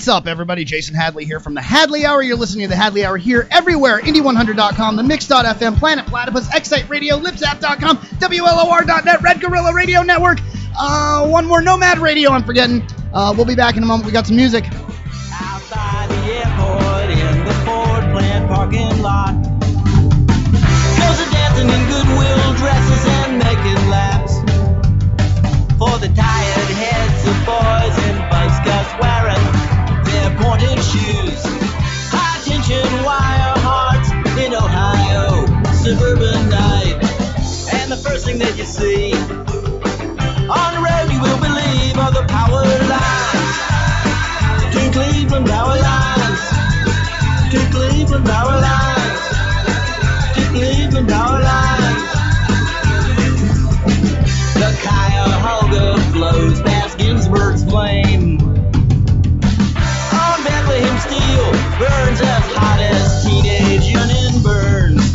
What's up, everybody? Jason Hadley here from the Hadley Hour. You're listening to the Hadley Hour here everywhere. Indie100.com, the Mix.fm, Planet Platypus, Excite Radio, Lipsap.com, WLOR.net, Red Gorilla Radio Network. One more Nomad Radio I'm forgetting. We'll be back in a moment. We got some music. Outside the airport in the Ford plant parking lot. Girls are dancing in goodwill dresses and making laps. For the tired heads of boys in buzzcuts wearing their pointed shoes. High tension wire hearts in Ohio, suburban night. And the first thing that you see on the road you will believe are the power lines. To Cleveland power lines. To Cleveland power lines. To Cleveland power lines. The Cuyahoga flows past Ginsburg's flame. On Bethlehem steel burns as hot as teenage union burns.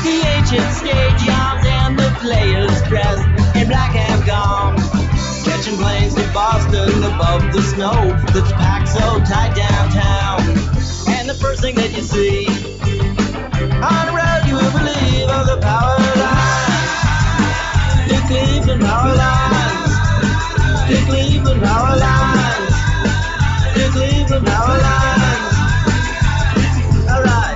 The ancient stage yawns and the players dressed in black have gone. Catching planes to Boston above the snow that's packed so tight downtown. And the first thing that you see on the road you will believe are the power lines. To Cleveland power lines. To Cleveland power lines. To Cleveland power lines. All right.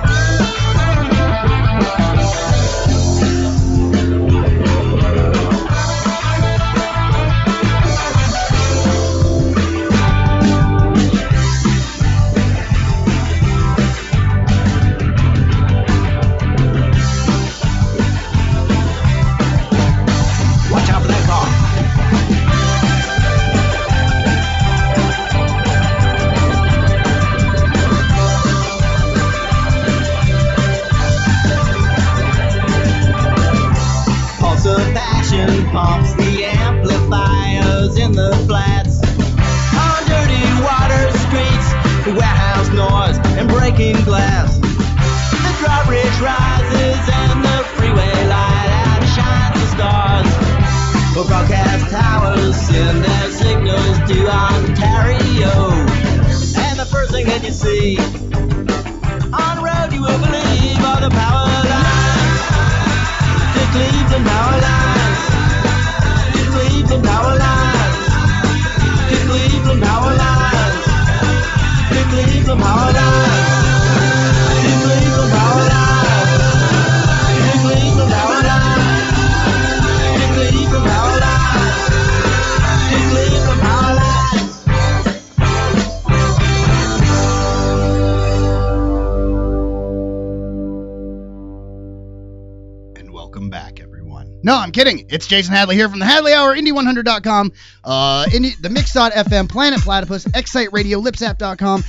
Watch out for that car. Pulse of passion pumps the amplifiers in the flats. On dirty water streets, warehouse noise and breaking glass. The drawbridge rises and the freeway light outshines the stars. The broadcast towers send their signals to Ontario. And the first thing that you see on the road you will believe are the power lines. To Cleveland power lines. To Cleveland power lines. To Cleveland power lines. To Cleveland power lines. To Cleveland power lines. To Cleveland power lines. To Cleveland power lines. To Cleveland power lines. And welcome back, everyone. No, I'm kidding. It's Jason Hadley here from the Hadley Hour, Indie100.com, the Mix.fm, Planet Platypus, Excite Radio, Lipsap.com.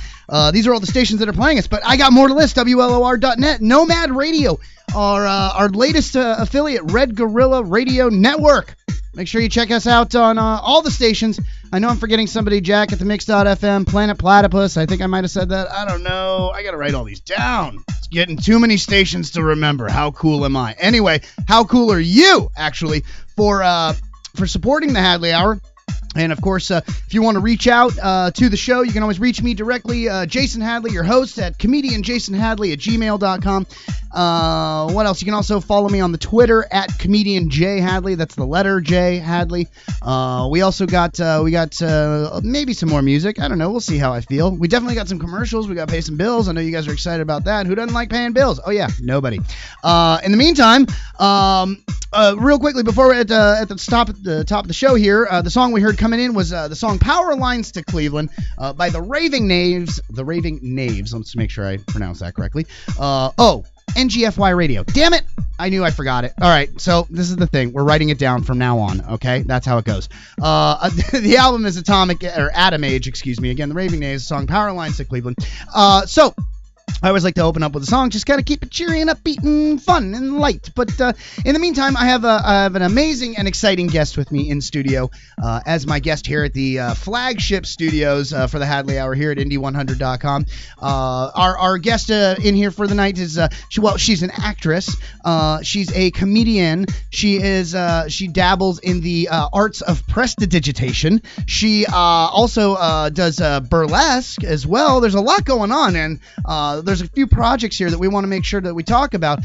These are all the stations that are playing us, but I got more to list. WLOR.net, Nomad Radio, our latest affiliate, Red Gorilla Radio Network. Make sure you check us out on all the stations. I know I'm forgetting somebody, Jack at the Mix.fm, Planet Platypus. I think I might have said that. I don't know. I got to write all these down. It's getting too many stations to remember. How cool am I? Anyway, how cool are you, actually, for supporting the Hadley Hour? And, of course, if you want to reach out to the show, you can always reach me directly, Jason Hadley, your host, at comedianjasonhadley@gmail.com. What else? You can also follow me on the Twitter at comedianjhadley. That's the letter J, Hadley. We also got maybe some more music. I don't know. We'll see how I feel. We definitely got some commercials. We got to pay some bills. I know you guys are excited about that. Who doesn't like paying bills? Oh, yeah, nobody. In the meantime, real quickly, before we're at the top of the show here, the song we heard coming in was the song Power Lines to Cleveland by the Raving Knaves. The Raving Knaves. Let's make sure I pronounce that correctly. NGFY Radio. Damn it! I knew I forgot it. All right, so this is the thing. We're writing it down from now on, okay? That's how it goes. The album is Atom Age, excuse me. Again, the Raving Knaves, song Power Lines to Cleveland. So I always like to open up with a song, just kind of keep it cheery and upbeat and fun and light. But in the meantime, I have an amazing and exciting guest with me in studio as my guest here at the flagship studios for the Hadley Hour here at Indie100.com. Our guest in here for the night is, she's an actress. She's a comedian. She dabbles in the arts of prestidigitation. She also does burlesque as well. There's a lot going on, and there's a few projects here that we want to make sure that we talk about.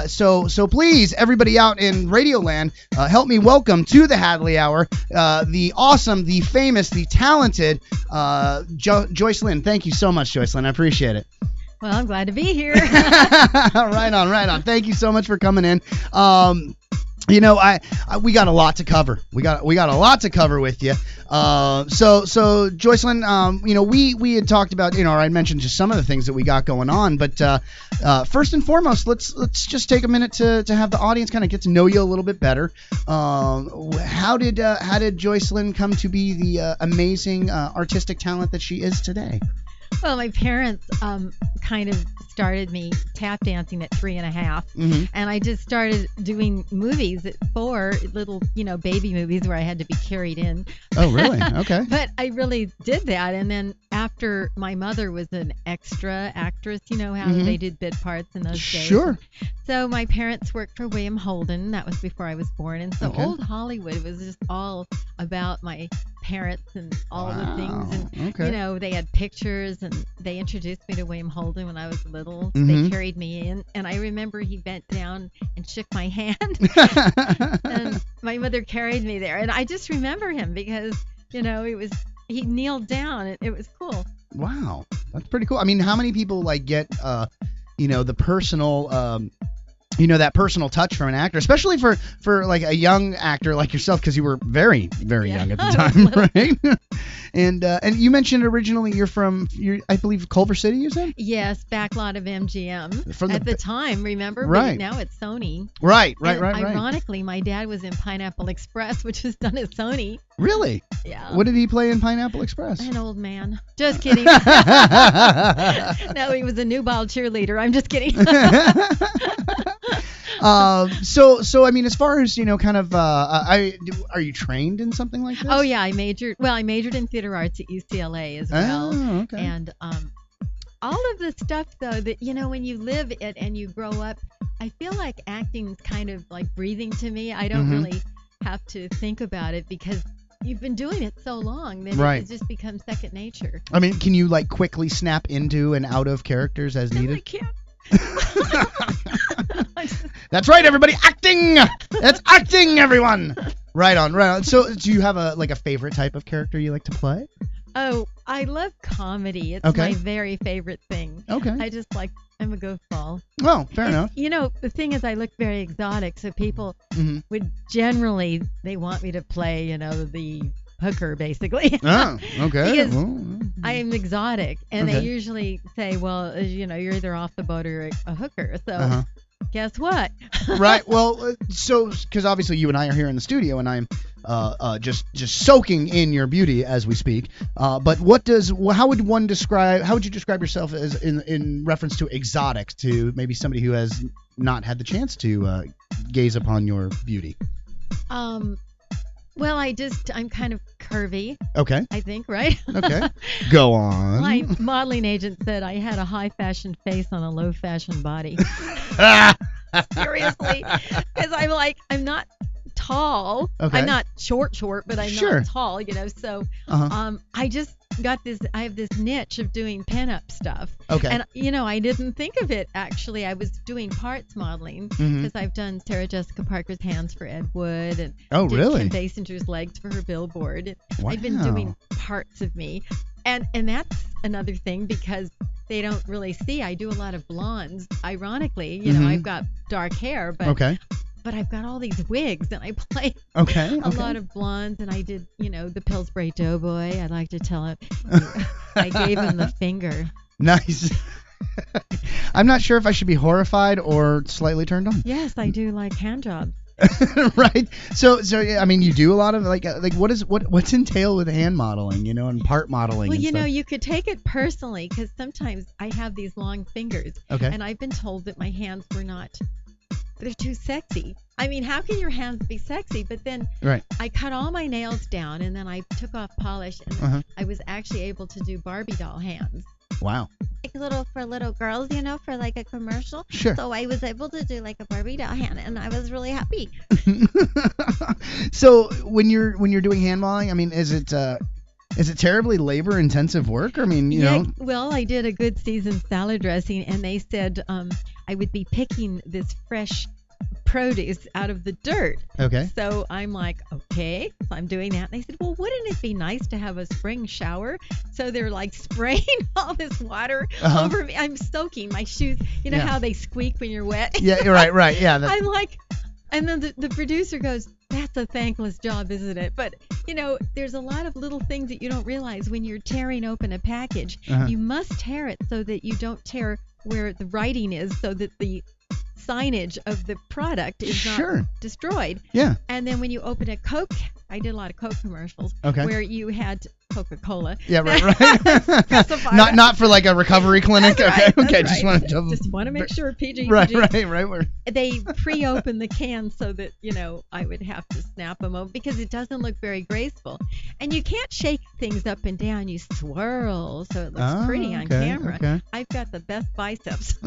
So please, everybody out in Radioland, help me welcome to the Hadley Hour the awesome, the famous, the talented Joyce Lynn. Thank you so much, Joyce Lynn. I appreciate it. Well, I'm glad to be here. Right on. Thank you so much for coming in. We got a lot to cover. We got a lot to cover with you. So Joycelyn, we had talked about, I mentioned just some of the things that we got going on, but first and foremost, let's just take a minute to have the audience kind of get to know you a little bit better. How did Joycelyn come to be the amazing artistic talent that she is today? Well, my parents kind of started me tap dancing at 3.5, and I just started doing movies at 4, little, baby movies where I had to be carried in. Oh, really? Okay. But I really did that, and then after my mother was an extra actress, how they did bit parts in those days. Sure. So my parents worked for William Holden. That was before I was born, and so old Hollywood was just all about my parents and all the things, and they had pictures, and they introduced me to William Holden when I was little. They carried me in, and I remember he bent down and shook my hand, and my mother carried me there, and I just remember him because he kneeled down, and it was cool. Wow, that's pretty cool. I mean, how many people get the personal that personal touch from an actor, especially for like a young actor like yourself, because you were very, very young at the time, right? And you mentioned originally you're I believe Culver City, you said? Yes, backlot of MGM at the time, remember? Right. But now it's Sony. Right. Ironically, my dad was in Pineapple Express, which was done at Sony. Really? Yeah. What did he play in Pineapple Express? An old man. Just kidding. No, he was a nubile cheerleader. I'm just kidding. So I mean, as far as are you trained in something like this? Oh yeah, I majored in theater arts at UCLA as well. Oh, okay. And all of the stuff though that when you live it and you grow up, I feel like acting's kind of like breathing to me. I don't really have to think about it because you've been doing it so long that it just becomes second nature. I mean, can you quickly snap into and out of characters as needed? I can't. That's right, everybody. Acting. That's acting, everyone. Right on. So, do you have a favorite type of character you like to play? Oh, I love comedy. It's my very favorite thing. Okay. I'm a goofball. Oh, fair enough. The thing is, I look very exotic, so people would generally they want me to play, the hooker, basically. Oh, okay. Because I am exotic, and they usually say, well, you're either off the boat or a hooker. So guess what? Right. Well, so because obviously you and I are here in the studio, and I'm just soaking in your beauty as we speak. But how would you describe yourself as in reference to exotic to maybe somebody who has not had the chance to gaze upon your beauty? Well, I'm kind of curvy. Okay. I think, right? Okay. Go on. My modeling agent said I had a high fashion face on a low fashion body. Seriously. Because I'm not tall. Okay. I'm not short, but I'm not tall, so I just got I have this niche of doing pinup stuff. Okay. And, I didn't think of it, actually. I was doing parts modeling because I've done Sarah Jessica Parker's hands for Ed Wood and really? Kim Basinger's legs for her billboard. Wow. I've been doing parts of me. And that's another thing because they don't really see. I do a lot of blondes. Ironically, I've got dark hair, but I've got all these wigs, and I play a lot of blondes, and I did, the Pillsbury Doughboy. I like to tell him. I gave him the finger. Nice. I'm not sure if I should be horrified or slightly turned on. Yes, I do like hand jobs. Right. So yeah, I mean, you do a lot of like what's entailed with hand modeling, and part modeling. Well, and stuff? you could take it personally because sometimes I have these long fingers. Okay. And I've been told that my hands they're too sexy. I mean, how can your hands be sexy? But then Right. I cut all my nails down and then I took off polish and I was actually able to do Barbie doll hands. Wow. Like for little girls, for like a commercial. Sure. So I was able to do like a Barbie doll hand, and I was really happy. So when you're doing hand modeling, I mean, is it terribly labor intensive work? Or, I mean, you know. Well, I did a good seasoned salad dressing, and they said I would be picking this fresh produce out of the dirt. Okay. So I'm like, okay, so I'm doing that. And they said, well, wouldn't it be nice to have a spring shower? So they're like spraying all this water over me. I'm soaking my shoes. You know how they squeak when you're wet? Yeah, right. Yeah. I'm like, and then the producer goes, that's a thankless job, isn't it? But, there's a lot of little things that you don't realize when you're tearing open a package. You must tear it so that you don't tear where the writing is, so that the signage of the product is not destroyed. Yeah. And then when you open a Coke, I did a lot of Coke commercials where you had Coca-Cola. Yeah, right. not for like a recovery clinic. That's Okay. Right. Just want to make sure PG. Right. Where they pre-open the can so that I would have to snap them over because it doesn't look very graceful, and you can't shake things up and down. You swirl so it looks pretty on camera. Okay. I've got the best biceps.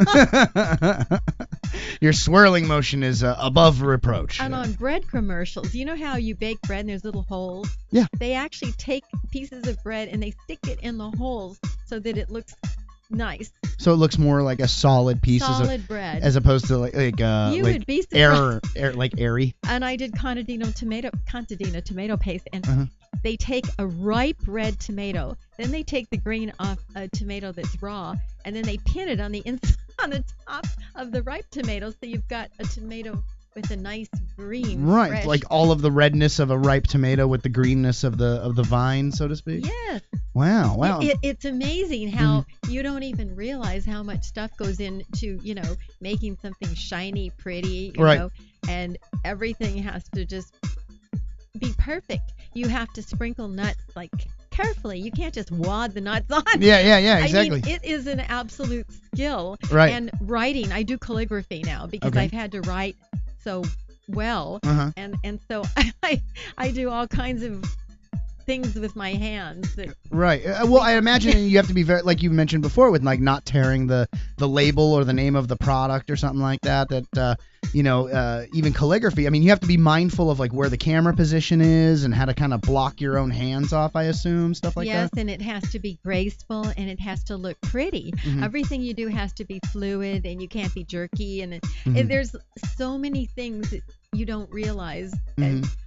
Your swirling motion is above reproach. And on bread commercials, you know how you bake bread and there's little holes? Yeah. They actually take pieces of bread and they stick it in the holes so that it looks nice. So it looks more like a solid piece of bread, as opposed to like would be surprised. like airy. And I did contadina tomato paste, and they take a ripe red tomato, then they take the green off a tomato that's raw, and then they pin it on the inside, on the top of the ripe tomato, so you've got a tomato with a nice green. Right, fresh. like all of the redness of a ripe tomato with the greenness of the vine, so to speak. Yes. Wow. It's amazing how you don't even realize how much stuff goes into, making something shiny, pretty, you know, and everything has to just be perfect. You have to sprinkle nuts like carefully. You can't just wad the nuts on. Yeah, exactly. I mean, it is an absolute skill. Right. And writing, I do calligraphy now because I've had to write so well, and so I do all kinds of things with my hands. Right. Well, I imagine you have to be very, like you mentioned before, with like not tearing the label or the name of the product or something like that. That even calligraphy. I mean, you have to be mindful of like where the camera position is and how to kind of block your own hands off. I assume stuff like that. Yes, and it has to be graceful and it has to look pretty. Everything you do has to be fluid, and you can't be jerky. And there's so many things that you don't realize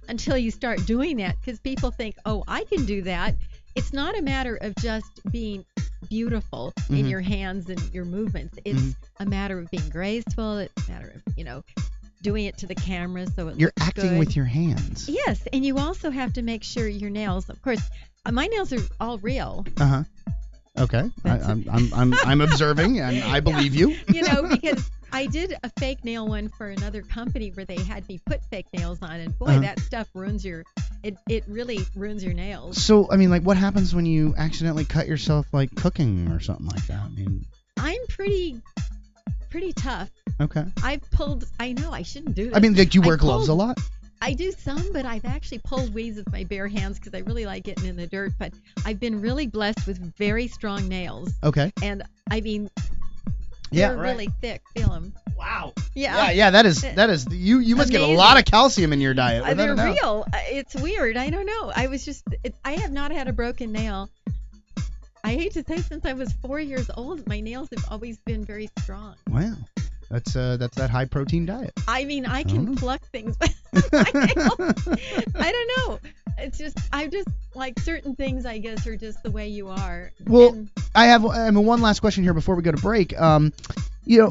until you start doing that, because people think, oh, I can do that. It's not a matter of just being beautiful in your hands and your movements. It's a matter of being graceful. It's a matter of, doing it to the camera so it You're looks acting good. with your hands. Yes, and you also have to make sure your nails, of course, my nails are all real. Okay. I'm observing, and I believe you. Because I did a fake nail one for another company where they had me put fake nails on, and boy, that stuff ruins it really ruins your nails. So, I mean, like, what happens when you accidentally cut yourself, like, cooking or something like that? I mean, I'm pretty tough. Okay. I know I shouldn't do this. I mean, like, do you wear gloves a lot? I do some, but I've actually pulled weeds with my bare hands because I really like getting in the dirt. But I've been really blessed with very strong nails. Okay. And I mean, they're really thick. Feel them. Wow. Yeah. Yeah. That is. You must get a lot of calcium in your diet. They're real. It's weird. I don't know. I have not had a broken nail. I hate to say, since I was 4 years old, my nails have always been very strong. Wow. That's that high protein diet. I mean, I can pluck things with my nails. I don't know. It's just, I'm just like, certain things, I guess, are just the way you are. Well, I have one last question here before we go to break.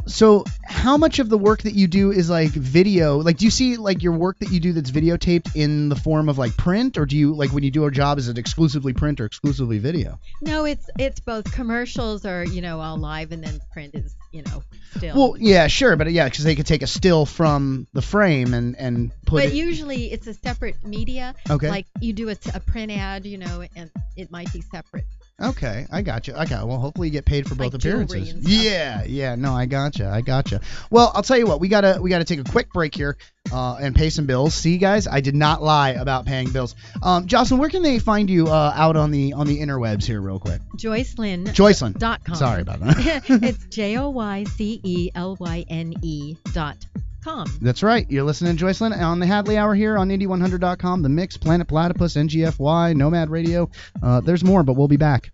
So how much of the work that you do is like video? Like, do you see like your work that you do that's videotaped in the form of like print, or do you like when you do a job, is it exclusively print or exclusively video? No, it's both. Commercials are all live, and then print is still. Well, yeah, sure, but yeah, because they could take a still from the frame and put it. But usually it's a separate media. Okay. Like you do a print ad, and it might be separate. Okay, I got you. Well, hopefully you get paid for both like appearances. And stuff. Yeah. No, I gotcha. Well, I'll tell you what. We gotta take a quick break here and pay some bills. See, guys, I did not lie about paying bills. Jocelyn, where can they find you out on the interwebs here, real quick? Joycelyn.com. Sorry about that. It's JoyCellyne.com. That's right. You're listening to Joycelyn on the Hadley Hour here on Indy100.com, The Mix, Planet Platypus, NGFY, Nomad Radio. There's more, but we'll be back.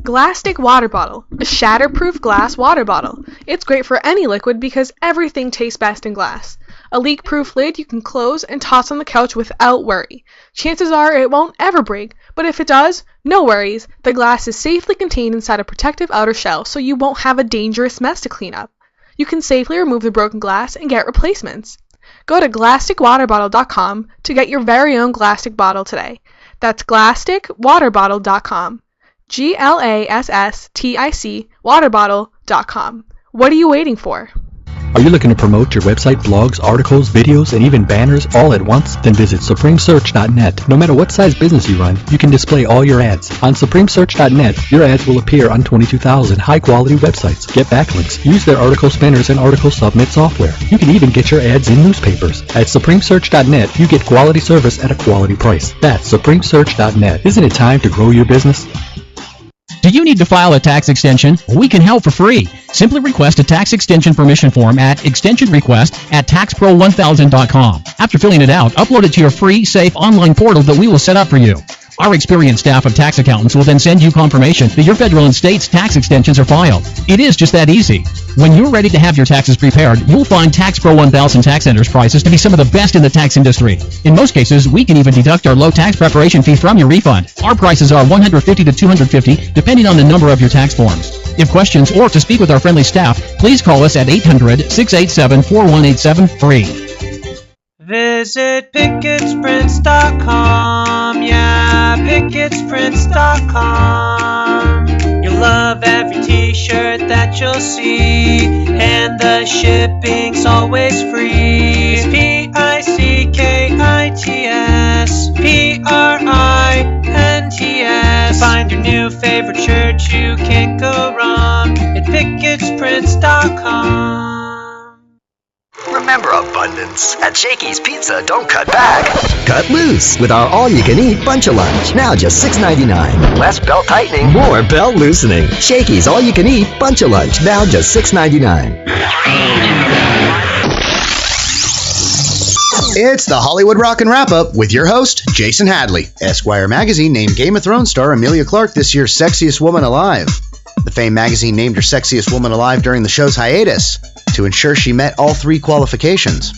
Glastic Water Bottle, a shatterproof glass water bottle. It's great for any liquid because everything tastes best in glass. A leak-proof lid you can close and toss on the couch without worry. Chances are it won't ever break, but if it does, no worries. The glass is safely contained inside a protective outer shell, so you won't have a dangerous mess to clean up. You can safely remove the broken glass and get replacements. Go to GlasticWaterBottle.com to get your very own Glastic bottle today. That's GlasticWaterBottle.com. GLASSTIC waterbottle.com. What are you waiting for? Are you looking to promote your website, blogs, articles, videos, and even banners all at once? Then visit SupremeSearch.net. No matter what size business you run, you can display all your ads. On SupremeSearch.net, your ads will appear on 22,000 high-quality websites. Get backlinks. Use their article spinners and article submit software. You can even get your ads in newspapers. At SupremeSearch.net, you get quality service at a quality price. That's SupremeSearch.net. Isn't it time to grow your business? Do you need to file a tax extension? We can help for free. Simply request a tax extension permission form at extensionrequest@taxpro1000.com. After filling it out, upload it to your free, safe online portal that we will set up for you. Our experienced staff of tax accountants will then send you confirmation that your federal and state's tax extensions are filed. It is just that easy. When you're ready to have your taxes prepared, you'll find TaxPro 1000 Tax Center's prices to be some of the best in the tax industry. In most cases, we can even deduct our low tax preparation fee from your refund. Our prices are $150 to $250, depending on the number of your tax forms. If questions or to speak with our friendly staff, please call us at 800-687-4187 free. Visit PicketsPrints.com, yeah, PicketsPrints.com. You'll love every t-shirt that you'll see, and the shipping's always free. It's PicketsPrints. Find your new favorite shirt, you can't go wrong at PicketsPrints.com. Remember abundance. At Shakey's Pizza, don't cut back. Cut loose with our all-you-can-eat Bunch-A-Lunch. Now just $6.99. Less belt tightening, more belt loosening. Shakey's all-you-can-eat Bunch-A-Lunch. Now just $6.99. It's the Hollywood Rockin' Wrap-Up with your host, Jason Hadley. Esquire magazine named Game of Thrones star Emilia Clarke this year's Sexiest Woman Alive. The Fame magazine named her Sexiest Woman Alive during the show's hiatus to ensure she met all three qualifications.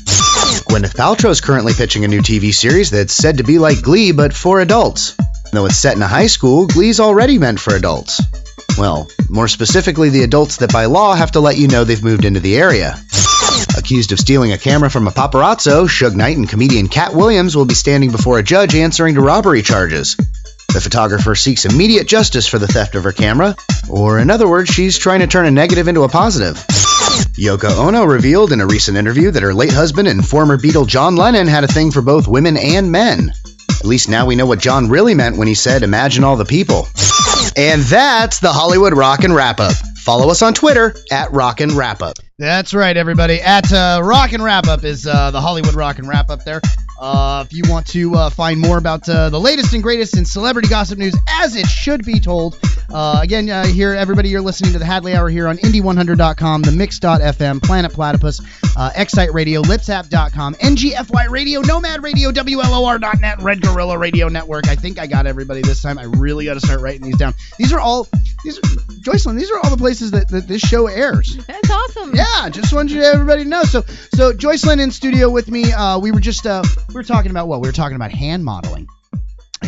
Gwyneth Paltrow is currently pitching a new TV series that's said to be like Glee, but for adults. Though it's set in a high school, Glee's already meant for adults. Well, more specifically, the adults that by law have to let you know they've moved into the area. Accused of stealing a camera from a paparazzo, Suge Knight and comedian Cat Williams will be standing before a judge answering to robbery charges. The photographer seeks immediate justice for the theft of her camera, or in other words, she's trying to turn a negative into a positive. Yoko Ono revealed in a recent interview that her late husband and former Beatle John Lennon had a thing for both women and men. At least now we know what John really meant when he said, "Imagine all the people." And that's the Hollywood Rockin' Wrap-Up. Follow us on Twitter at Rockin' Wrap-Up. That's right, everybody. At Rockin' Wrap-Up is the Hollywood Rockin' Wrap-Up there. If you want to find more about the latest and greatest in celebrity gossip news, as it should be told, again, here, everybody, you're listening to the Hadley Hour here on Indy100.com, the Mix.fm, Planet Platypus, Excite Radio, Lipsapp.com, NGFY Radio, Nomad Radio, WLOR.net, Red Gorilla Radio Network. I think I got everybody this time. I really got to start writing these down. Joycelyn, these are all the places that this show airs. That's awesome. Yeah, just wanted everybody to know. So Joycelyn in studio with me. We were talking about what? We were talking about hand modeling.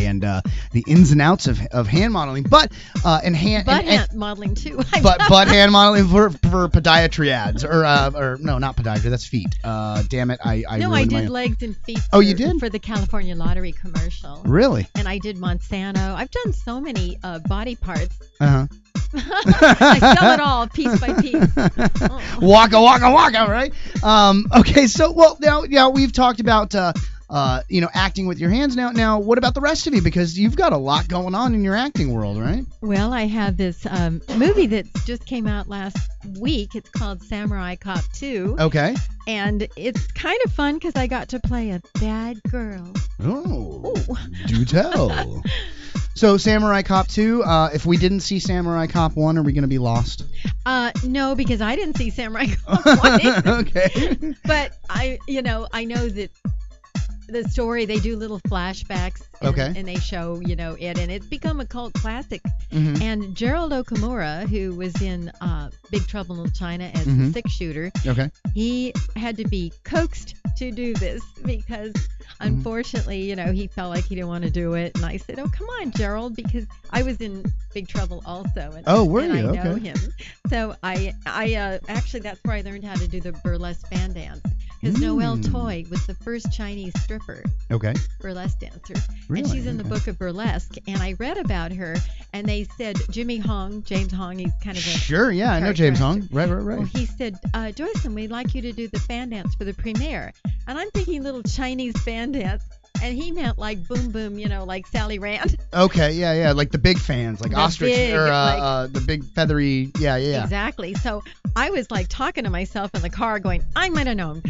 and the ins and outs of hand modeling, but hand modeling too. but hand modeling for podiatry ads or no, not podiatry. That's feet. Damn it, I did legs and feet. You did for the California Lottery commercial. Really? And I did Monsanto. I've done so many body parts. Uh-huh. I sell it all piece by piece. Oh. Waka, right? Okay, so now we've talked about acting with your hands. Now what about the rest of you? Because you've got a lot going on in your acting world, right? Well, I have this movie that just came out last week. It's called Samurai Cop 2. Okay. And it's kind of fun because I got to play a bad girl. Oh, do tell. So Samurai Cop 2, if we didn't see Samurai Cop 1, are we going to be lost? No, because I didn't see Samurai Cop 1. Okay. But I know that the story, they do little flashbacks and they show, it, and it's become a cult classic. Mm-hmm. And Gerald Okamura, who was in Big Trouble in Little China as the six-shooter, he had to be coaxed to do this because unfortunately, he felt like he didn't want to do it. And I said, oh, come on, Gerald, because I was in Big Trouble also. And, were you? I know him. So I actually, that's where I learned how to do the burlesque fan dance. Because Noelle Toy was the first Chinese stripper, burlesque dancer, and she's in the book of burlesque. And I read about her, and they said James Hong, he's kind of a I know James Hong. Right. Well, he said, Joycelyn, we'd like you to do the fan dance for the premiere. And I'm thinking little Chinese fan dance. And he meant like boom boom, like Sally Rand. Okay, yeah, like the big fans, like the ostrich big, or the big feathery, yeah. Exactly. So I was like talking to myself in the car, going, I might have known.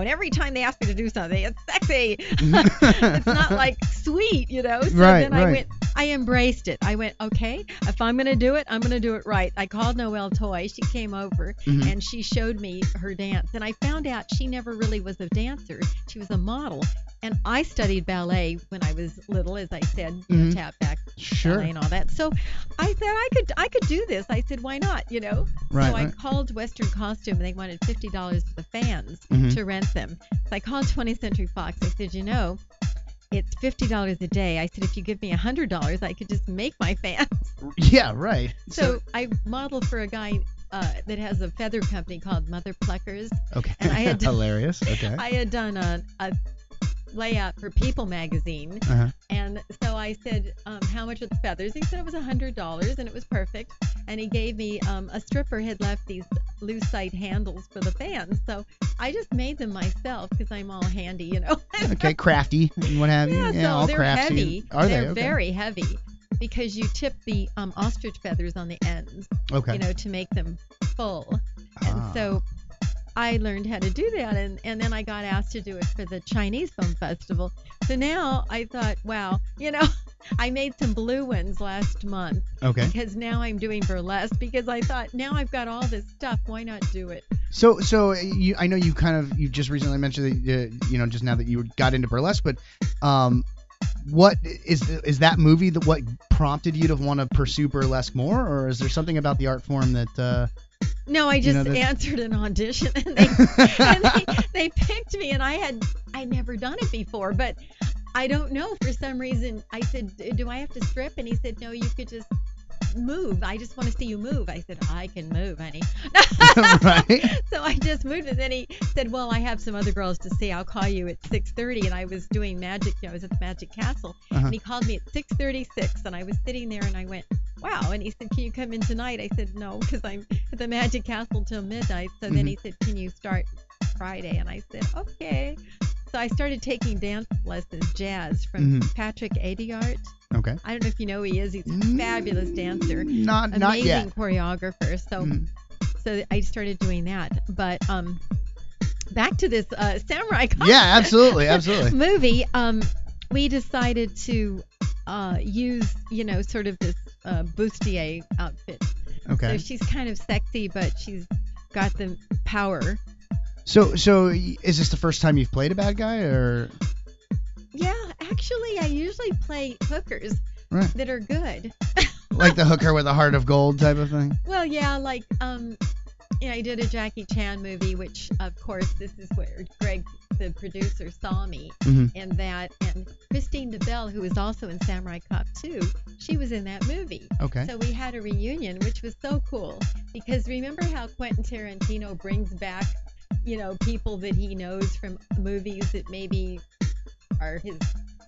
Every time they ask me to do something, it's sexy. It's not like sweet, So then I embraced it. I went, okay, if I'm gonna do it, I'm gonna do it right. I called Noelle Toy. She came over and she showed me her dance, and I found out she never really was a dancer. She was a model. And I studied ballet when I was little, as I said, tap back, ballet and all that. So I said I could do this. I said, why not? So I called Western Costume, and they wanted $50 for the fans to rent them. So I called 20th Century Fox. I said, it's $50 a day. I said, if you give me $100, I could just make my fans. Yeah, right. So I modeled for a guy that has a feather company called Mother Pluckers. Okay. And I had done, hilarious. Okay. I had done a layout for People magazine, and so I said, how much are the feathers? He said it was $100, and it was perfect. And he gave me a stripper had left these lucite handles for the fans, so I just made them myself because I'm all handy, Okay, crafty and what have you. Yeah, so all they're crafty. heavy. Are they? They're Okay. very heavy because you tip the ostrich feathers on the ends, to make them full. And so I learned how to do that, and then I got asked to do it for the Chinese Film Festival. So now I thought, wow, I made some blue ones last month. Okay. Because now I'm doing burlesque, because I thought, now I've got all this stuff, why not do it? So I know you just recently mentioned that just now that you got into burlesque, but what is that movie that what prompted you to want to pursue burlesque more, or is there something about the art form that? No, I just answered an audition, and they picked me, and I'd never done it before, but I don't know, for some reason. I said, do I have to strip? And he said, no, you could just move. I just want to see you move. I said, I can move, honey. Right. So I just moved, and then he said, well, I have some other girls to see. I'll call you at 6:30, and I was doing magic. I was at the Magic Castle, and he called me at 6:36, and I was sitting there, and I went, wow. And he said, can you come in tonight? I said, no, because I'm at the Magic Castle till midnight. So then he said, can you start Friday? And I said, okay. So I started taking dance lessons, jazz, from Patrick Adiart. Okay. I don't know if you know who he is. He's a fabulous dancer. Not yet. Amazing choreographer. So I started doing that. But back to this Samurai Cop. Yeah, absolutely. movie. We decided to use, sort of this bustier outfit. Okay. So she's kind of sexy, but she's got the power. So is this the first time you've played a bad guy, or? Yeah, actually, I usually play hookers that are good. Like the hooker with a heart of gold type of thing? Well, yeah, like I did a Jackie Chan movie, which, of course, this is where Greg, the producer, saw me in that. And Christine DeBelle, who was also in Samurai Cop 2, she was in that movie. Okay. So we had a reunion, which was so cool. Because remember how Quentin Tarantino brings back, people that he knows from movies that maybe are his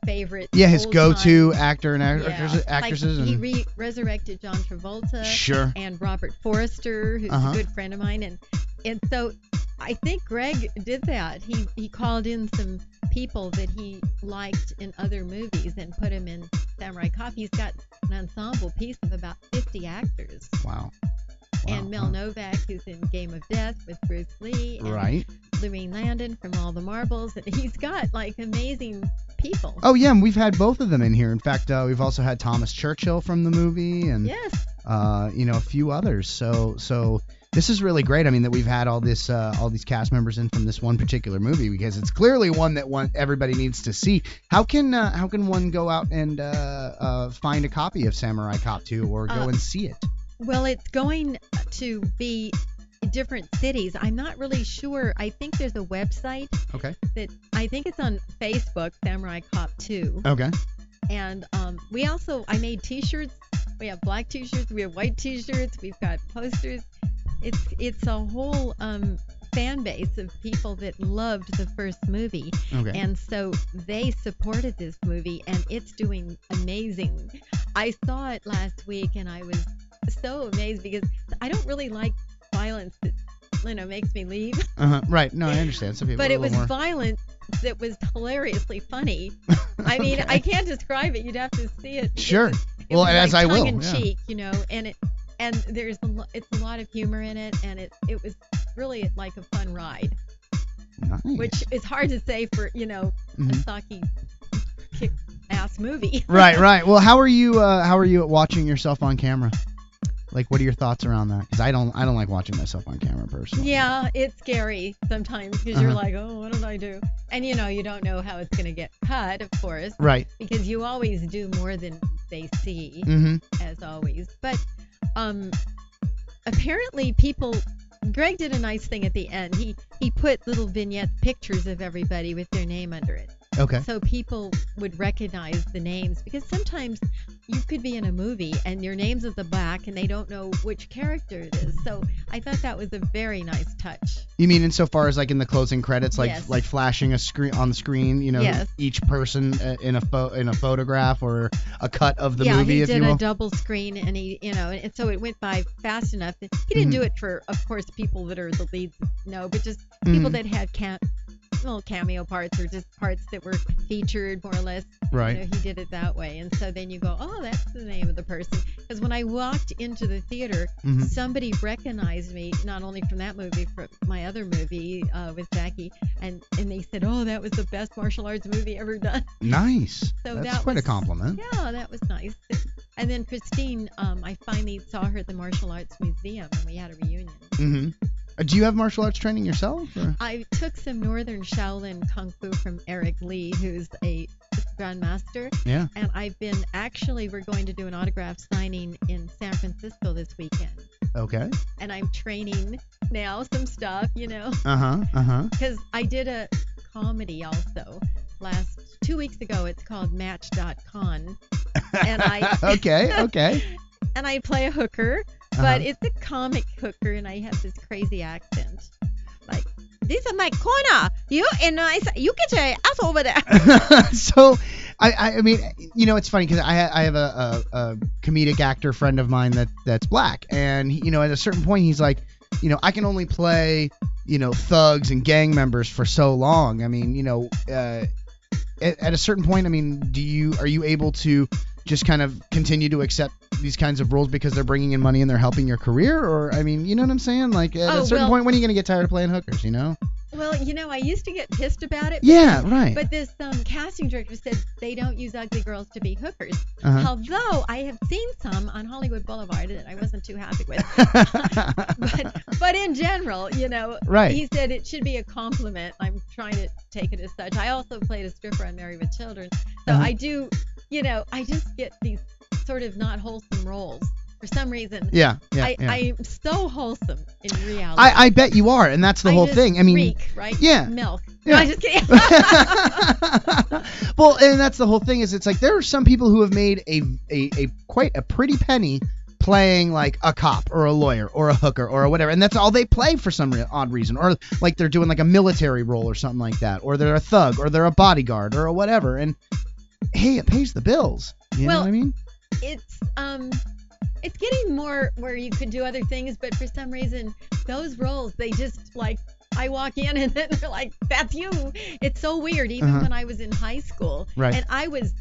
favorite. Yeah, his go-to actor and actresses. Like he resurrected John Travolta. Sure. And Robert Forster, who's a good friend of mine, and so I think Greg did that. He called in some people that he liked in other movies and put them in Samurai Cop. He's got an ensemble piece of about 50 actors. Wow. And Mel Novak, who's in Game of Death with Bruce Lee. And right. Lorraine Landon from All the Marbles. And he's got like amazing people. Oh yeah, and we've had both of them in here. In fact, we've also had Thomas Churchill from the movie, and yes, a few others. So this is really great. I mean, that we've had all these cast members in from this one particular movie, because it's clearly one that everybody needs to see. How can one go out and find a copy of Samurai Cop 2 or go and see it? Well, it's going to be different cities. I'm not really sure. I think there's a website. Okay. That I think it's on Facebook, Samurai Cop 2. Okay. And I made T-shirts. We have black T-shirts. We have white T-shirts. We've got posters. It's a whole fan base of people that loved the first movie. Okay. And so they supported this movie, and it's doing amazing. I saw it last week, and I was so amazed because I don't really like violence that makes me leave. Right. No, I understand. Some people. But it was violence that was hilariously funny. I mean, I can't describe it. You'd have to see it. Sure. It was as like I will. Tongue in cheek, and there's it's a lot of humor in it, and it was really like a fun ride. Nice. Which is hard to say for a Saki kick ass movie. Right. Well, how are you at watching yourself on camera? Like, what are your thoughts around that? Because I don't like watching myself on camera personally. Yeah, it's scary sometimes because you're like, oh, what did I do? And you don't know how it's going to get cut, of course. Right. Because you always do more than they see, as always. But apparently Greg did a nice thing at the end. He put little vignette pictures of everybody with their name under it. Okay. So people would recognize the names, because sometimes you could be in a movie and your name's at the back and they don't know which character it is. So I thought that was a very nice touch. You mean insofar as like in the closing credits, like Yes. like flashing a screen on the screen, Yes. each person in a photograph or a cut of the movie, if he you did will. a double screen, and and so it went by fast enough. He didn't do it for, of course, people that are the leads, but just people that had little cameo parts or just parts that were featured more or less. Right. He did it that way, and so then you go, oh, that's the name of the person. Because when I walked into the theater, somebody recognized me, not only from that movie, from my other movie with Jackie, and they said, oh, that was the best martial arts movie ever done. Nice. So That's quite a compliment. Yeah, that was nice. And then Christine, I finally saw her at the Martial Arts Museum, and we had a reunion. Do you have martial arts training yourself? Or? I took some Northern Shaolin Kung Fu from Eric Lee, who's a grandmaster. Yeah. And we're going to do an autograph signing in San Francisco this weekend. Okay. And I'm training now some stuff, Because I did a comedy also 2 weeks ago. It's called Match.con. And Okay. And I play a hooker. But it's a comic hooker, and I have this crazy accent. Like, this is my corner. You get your ass over there. So, I mean, it's funny because I have a comedic actor friend of mine that's black, and at a certain point he's like, I can only play thugs and gang members for so long. I mean, at a certain point, I mean, are you able to just kind of continue to accept these kinds of roles because they're bringing in money and they're helping your career? Or, I mean, you know what I'm saying? Like, at a certain point, when are you going to get tired of playing hookers, Well, I used to get pissed about it. Yeah, right. But this casting director said they don't use ugly girls to be hookers. Although I have seen some on Hollywood Boulevard that I wasn't too happy with. but in general, right. He said it should be a compliment. I'm trying to take it as such. I also played a stripper on Married with Children. So I do, I just get these sort of not wholesome roles. For some reason. Yeah. I'm so wholesome in reality. I bet you are, and that's the whole thing. I mean, reek, right? Yeah. Milk. Yeah. No, I'm just kidding. Well, and that's the whole thing. Is it's like there are some people who have made a quite a pretty penny playing like a cop or a lawyer or a hooker or whatever, and that's all they play for some odd reason, or like they're doing like a military role or something like that, or they're a thug or they're a bodyguard or whatever, and hey, it pays the bills. You know what I mean? It's getting more where you could do other things, but for some reason those roles, they just like, I walk in and then they're like, that's you. It's so weird. Even when I was in high school, right. And I was,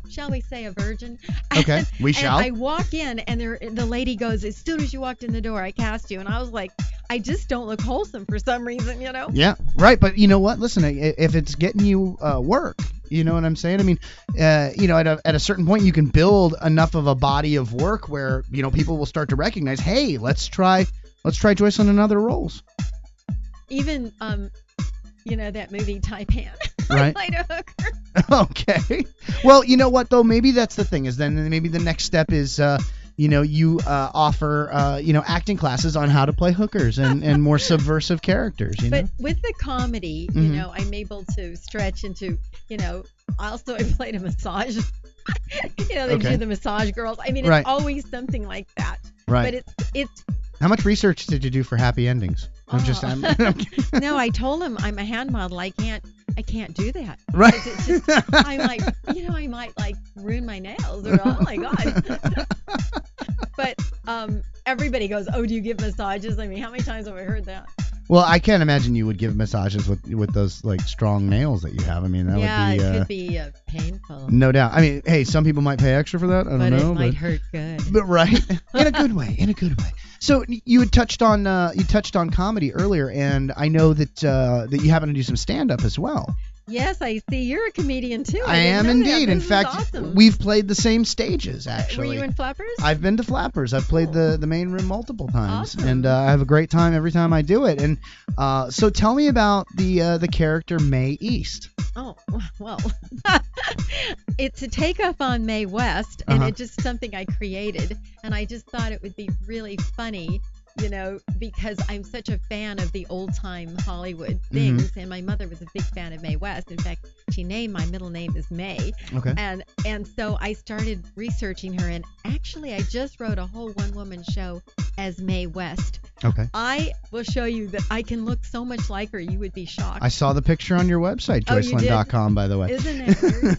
shall we say, a virgin. Okay, we shall. And I walk in and the lady goes, as soon as you walked in the door, I cast you. And I was like, I just don't look wholesome for some reason, you know? Yeah, right. But you know what? Listen, if it's getting you work, you know what I'm saying? I mean, you know, at a certain point, you can build enough of a body of work where, you know, people will start to recognize, hey, let's try Joycelyn in other roles. Even, you know, that movie Taipan. Right. I played a hooker. Okay. Well, you know what, though? Maybe that's the thing, is then maybe the next step is, you know, you offer, you know, acting classes on how to play hookers and more subversive characters, you know? But with the comedy, you know, I'm able to stretch into, you know, also I played a massage. You know, they do the massage girls. I mean, it's always something like that. Right. But it's. How much research did you do for happy endings? No, I told him I'm a hand model. I can't do that. Right. It's just, I'm like, you know, I might like ruin my nails or, oh my God. But everybody goes, oh, do you give massages? I mean, how many times have I heard that? Well, I can't imagine you would give massages with those like strong nails that you have. I mean, that would be. It could be painful. No doubt. I mean, hey, some people might pay extra for that. I don't know. But it might hurt good. But right, in a good way. In a good way. So you had touched on comedy earlier, and I know that you happen to do some stand-up as well. Yes, I see. You're a comedian too. I am indeed. In fact, awesome. We've played the same stages, actually. Were you in Flappers? I've been to Flappers. I've played the main room multiple times, awesome. And I have a great time every time I do it. And so tell me about the character Mae East. Oh, well, it's a takeoff on Mae West, and it's just something I created, and I just thought it would be really funny, you know, because I'm such a fan of the old-time Hollywood things, and my mother was a big fan of Mae West. In fact, she named my middle name is Mae. Okay. And so I started researching her, and actually I just wrote a whole one-woman show as Mae West. Okay. I will show you that I can look so much like her, you would be shocked. I saw the picture on your website, Joycelyn.com, by the way. Isn't it weird?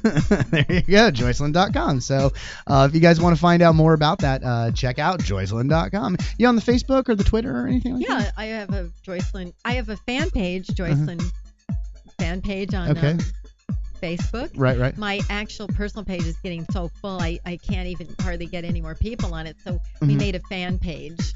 There you go, Joycelyn.com. So if you guys want to find out more about that, check out Joycelyn.com. You on the Facebook or the Twitter or anything like that? Yeah, I have a Joycelyn. I have a fan page, Joycelyn fan page on Facebook. Right. My actual personal page is getting so full, I can't even hardly get any more people on it. So we made a fan page.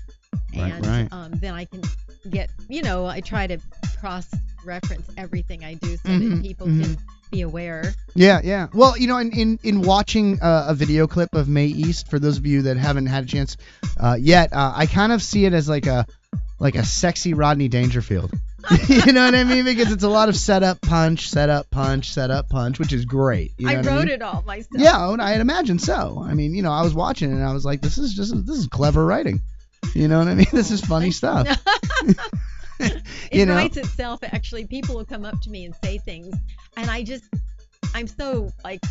And then I can get, you know, I try to cross-reference everything I do so that people can be aware. Yeah. Well, you know, in watching a video clip of Mae East, for those of you that haven't had a chance yet, I kind of see it as like a sexy Rodney Dangerfield. You know what I mean? Because it's a lot of setup, punch, which is great. You know I wrote it all myself. Yeah, I'd imagine so. I mean, you know, I was watching it and I was like, this is clever writing. You know what I mean? This is funny stuff. It writes itself, actually. People will come up to me and say things, and I'm so like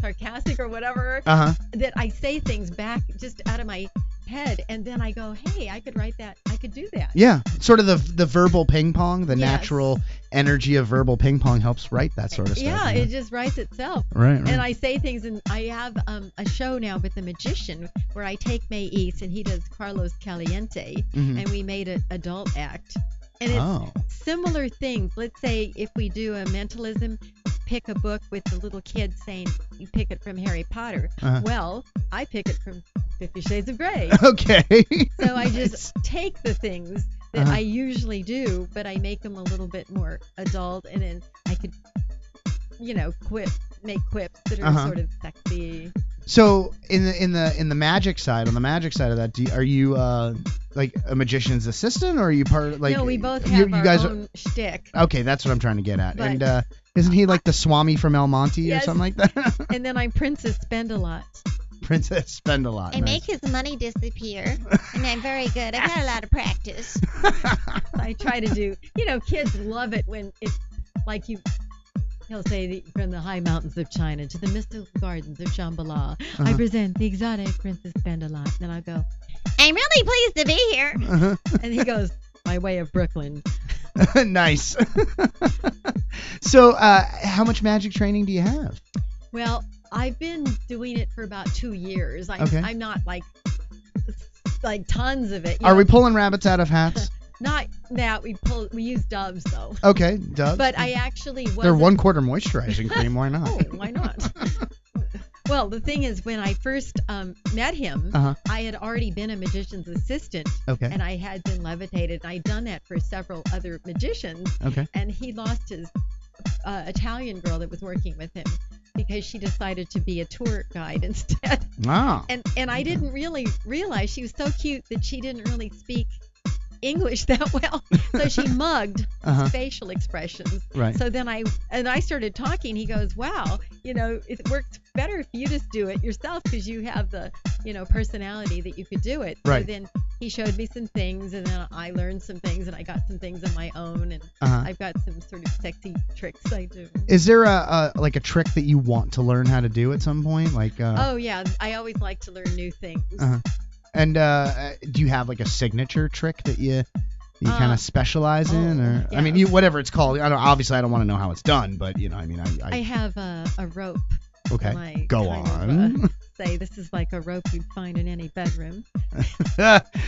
sarcastic or whatever that I say things back just out of my head, and then I go, hey, I could write that, I could do that. Yeah, sort of the verbal ping pong, the natural energy of verbal ping pong helps write that sort of stuff. Yeah, it just writes itself. Right. And I say things, and I have a show now with a magician where I take Mae East and he does Carlos Caliente, and we made an adult act. And it's similar things. Let's say if we do a mentalism, pick a book with the little kid saying you pick it from Harry Potter. Well, I pick it from 50 Shades of Grey. Okay. So I just take the things that I usually do, but I make them a little bit more adult, and then I could, you know, make quips that are sort of sexy. So in the magic side, on the magic side of that, are you like a magician's assistant, or are you part of, like? No, we both have our own shtick. Okay, that's what I'm trying to get at. But, and isn't he like the Swami from El Monte or something like that? And then I'm Princess Spend-A-Lot. Princess Spend-A-Lot. I Nice. make his money disappear, and I'm very good. I've had a lot of practice. I try to do. Kids love it when it's like he'll say from the high mountains of China to the mystical gardens of Shambhala, I present the exotic Princess Spend-A-Lot. And then I go, I'm really pleased to be here. and he goes, my way of Brooklyn. Nice. So, how much magic training do you have? Well, I've been doing it for about 2 years. I'm not like tons of it. Are we pulling rabbits out of hats? Not that we use Doves though. Okay, Doves. But I actually was. They're 1/4 moisturizing cream. Why not? Oh, why not? Well, the thing is, when I first met him, I had already been a magician's assistant. Okay. And I had been levitated. And I'd done that for several other magicians. Okay. And he lost his Italian girl that was working with him because she decided to be a tour guide instead. Wow. And I didn't really realize she was so cute that she didn't really speak English that well, so she mugged facial expressions. Right. So then I started talking. He goes, wow, it works better if you just do it yourself because you have the personality that you could do it. Right. So then he showed me some things, and then I learned some things, and I got some things of my own, and I've got some sort of sexy tricks I do. Is there a trick that you want to learn how to do at some point? Oh yeah, I always like to learn new things. And do you have a signature trick that you kind of specialize in, or yeah. I mean, whatever it's called. Obviously I don't want to know how it's done, but I have a rope. Okay. Go on. Say this is like a rope you'd find in any bedroom.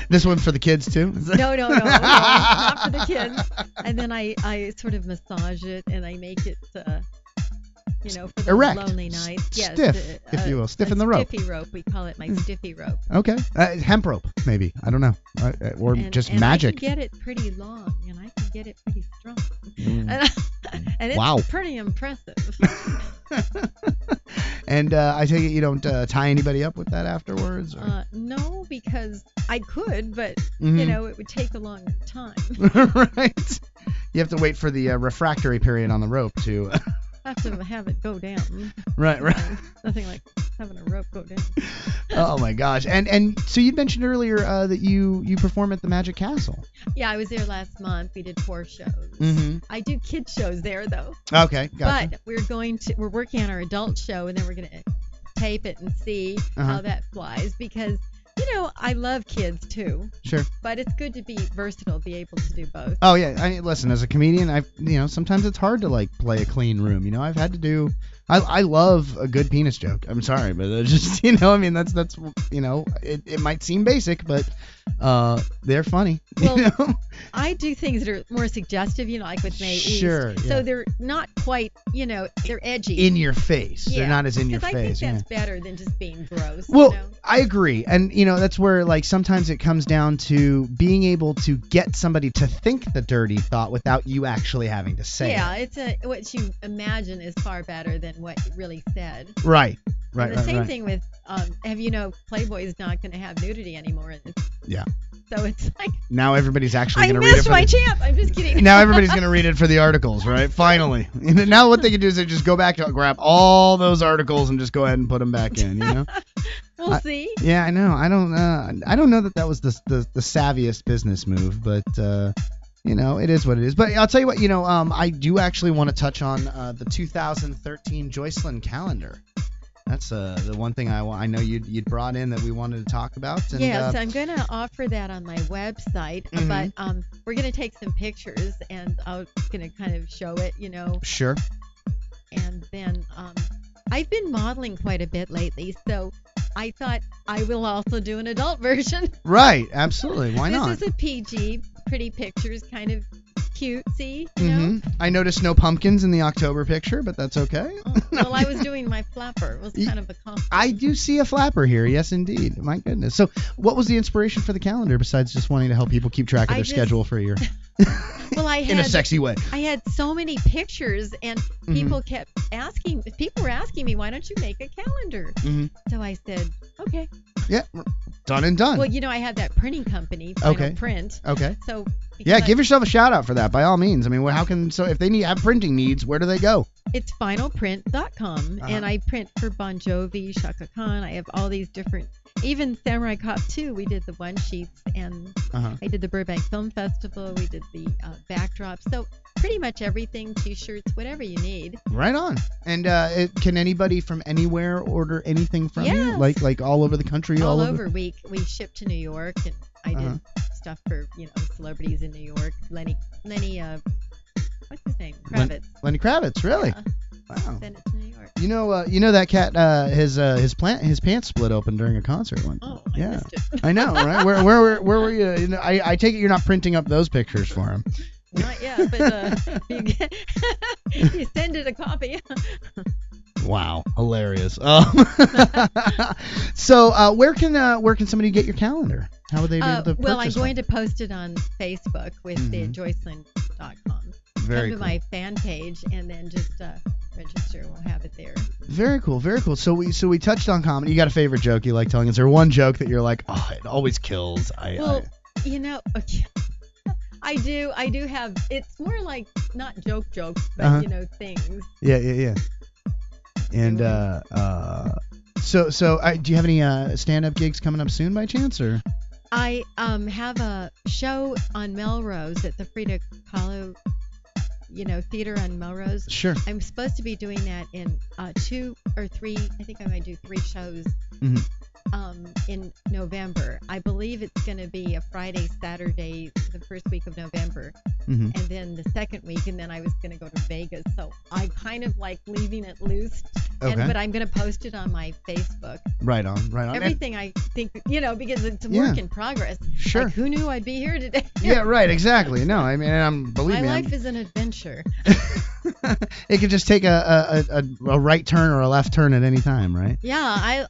This one for the kids too? No, not for the kids. And then I sort of massage it and I make it. For the erect, lonely nights. Yes, stiff, if you will, stiffen the rope. Stiffy rope. We call it my stiffy rope. Okay, hemp rope, maybe. I don't know, or just magic. I can get it pretty long, and I can get it pretty strong, and it's wow. pretty impressive. And I take it you don't tie anybody up with that afterwards? Or? No, because I could, but it would take a long time. Right. You have to wait for the refractory period on the rope to. Have to have it go down. Right. Nothing like having a rope go down. Oh my gosh! And so you mentioned earlier that you perform at the Magic Castle. Yeah, I was there last month. We did 4 shows. Mm-hmm. I do kid shows there though. Okay, gotcha. But we're working on our adult show, and then we're gonna tape it and see how that flies because. I love kids too. Sure. But it's good to be versatile, be able to do both. Oh yeah, listen, as a comedian, sometimes it's hard to play a clean room. I've had to do. I love a good penis joke. I'm sorry, but it's just that's it might seem basic, but they're funny. Well, I do things that are more suggestive, like with May East. Sure. Yeah. So they're not quite, they're edgy. In your face. Yeah. They're not as in your face. I think that's better than just being gross. Well, I agree, and that's where sometimes it comes down to being able to get somebody to think the dirty thought without you actually having to say it. Yeah, what you imagine is far better than what you really said. Right. And the same thing with Playboy's not going to have nudity anymore. Yeah. So it's like now everybody's actually going to read it. I missed my chance. I'm just kidding. Now everybody's going to read it for the articles, right? Finally. Now what they can do is they just go back to grab all those articles and just go ahead and put them back in. We'll see. Yeah, I know. I don't know that was the savviest business move, but it is what it is. But I'll tell you what. I do actually want to touch on the 2013 Joycelyn calendar. That's the one thing I know you'd brought in that we wanted to talk about. And, yes, I'm going to offer that on my website, but we're going to take some pictures and I'm going to kind of show it, Sure. And then I've been modeling quite a bit lately, so I thought I will also do an adult version. Right, absolutely. Why not? This is a PG, pretty pictures, kind of cutesy, I noticed no pumpkins in the October picture, but that's okay. Well, I was doing my flapper. It was kind of a costume. I do see a flapper here. Yes, indeed. My goodness. So what was the inspiration for the calendar besides just wanting to help people keep track of their schedule for a year? Well, in a sexy way. I had so many pictures, and people were asking me, why don't you make a calendar? So I said, okay. Yeah, done and done. Well, I had that printing company, Final Print. Okay. So, Yeah, give yourself a shout out for that by all means. I mean, if they have printing needs, where do they go? It's finalprint.com, and I print for Bon Jovi, Shaka Khan. I have all these different, even Samurai Cop 2. We did the one sheets, and I did the Burbank Film Festival. We did the backdrop. So pretty much everything, T-shirts, whatever you need. Right on. And can anybody from anywhere order anything from you? Like all over the country? All over. We ship to New York, and I did stuff for celebrities in New York. Lenny, what's his name? Kravitz. Lenny Kravitz, really? Yeah. Wow. Send it to New York. You know that cat, his pants split open during a concert one. Oh, yeah. I missed it. I know, right? Where were you? I take it you're not printing up those pictures for him. Not yet, but you send it a copy. Wow, hilarious. So where can somebody get your calendar? How would they be able to purchase I'm going to post it on Facebook with the joycelyn.com. Very Come to my fan page and then just register. We'll have it there. Very cool, very cool. So we touched on comedy. You got a favorite joke you like telling? Is there one joke that you're like, oh, it always kills? I do have. It's more like not jokes, but things. Yeah. And so do you have any stand-up gigs coming up soon by chance, or? I have a show on Melrose at the Frida Kahlo, theater on Melrose. Sure. I'm supposed to be doing that in 2 or 3. I think I might do 3 shows. In November. I believe it's going to be a Friday, Saturday, the first week of November, and then the second week, and then I was going to go to Vegas. So I kind of like leaving it loose, but I'm going to post it on my Facebook. Right on. Everything I think, because it's a work in progress. Sure. Like, who knew I'd be here today? Yeah, right, exactly. No, I mean, believe me. My life is an adventure. It could just take a right turn or a left turn at any time, right? Yeah,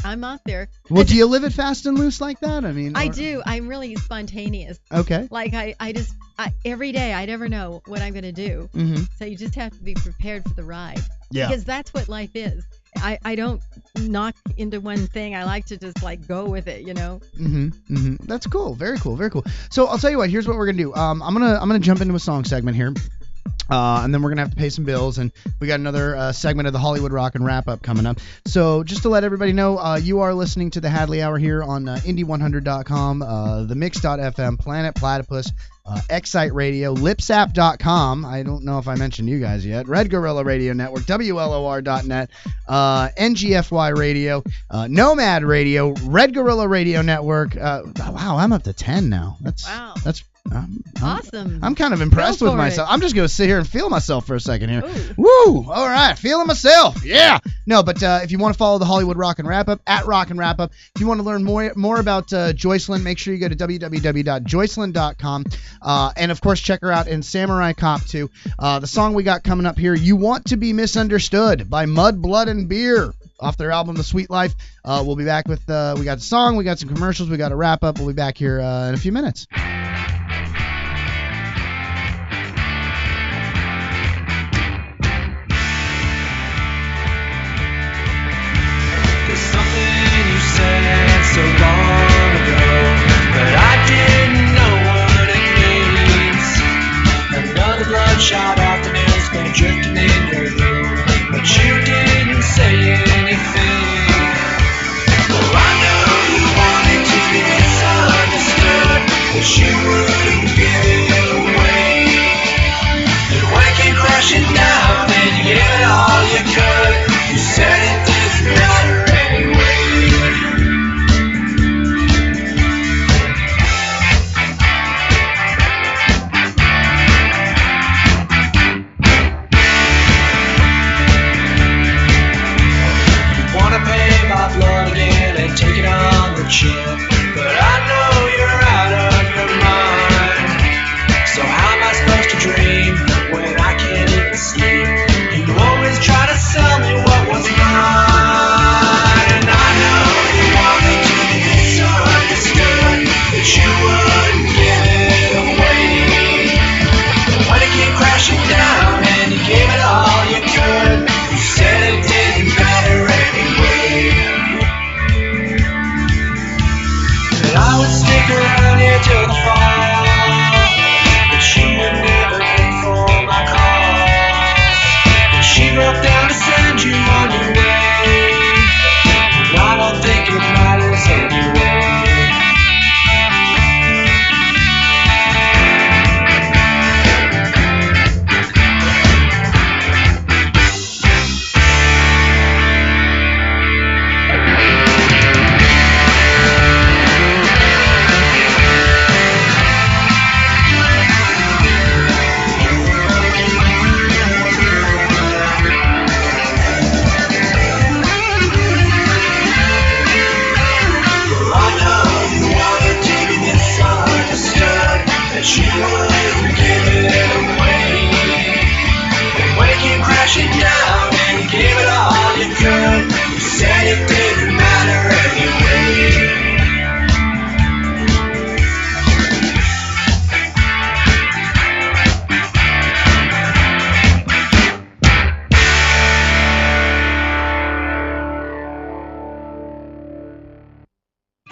I'm out there. Well, do you live it fast and loose like that? I mean, I do. I'm really spontaneous. Okay. Like I just every day I never know what I'm going to do. So you just have to be prepared for the ride. Yeah. Because that's what life is. I don't knock into one thing. I like to just go with it, That's cool. Very cool. Very cool. So I'll tell you what. Here's what we're gonna do. I'm gonna jump into a song segment here. And then we're going to have to pay some bills, and we got another segment of the Hollywood Rock and Wrap-Up coming up. So just to let everybody know, you are listening to the Hadley Hour here on Indie100.com, the Mix.fm, Planet Platypus, Excite Radio, Lipsap.com. I don't know if I mentioned you guys yet. Red Gorilla Radio Network, WLOR.net, NGFY Radio, Nomad Radio, Red Gorilla Radio Network. Wow, I'm up to 10 now. That's awesome. I'm kind of impressed with myself. I'm just going to sit here and feel myself for a second here. Ooh. Woo! All right, feeling myself. Yeah. No, but if you want to follow the Hollywood Rock and Wrap Up, at Rock and Wrap Up. If you want to learn more about Joycelyn, make sure you go to www.joycelyn.com. And, of course, check her out in Samurai Cop 2. The song we got coming up here, You Want to Be Misunderstood by Mud, Blood, and Beer. Off their album, The Sweet Life. We'll be back with, we got the song, we got some commercials, we got a wrap up. We'll be back here in a few minutes. So long ago, but I didn't know what it means. Another bloodshot off the nails been drifting in your room, but you didn't say anything. Oh, I know you wanted to be misunderstood, but you wouldn't give it away. And when it came crashing down and you gave it all you could, you said it didn't matter anyway.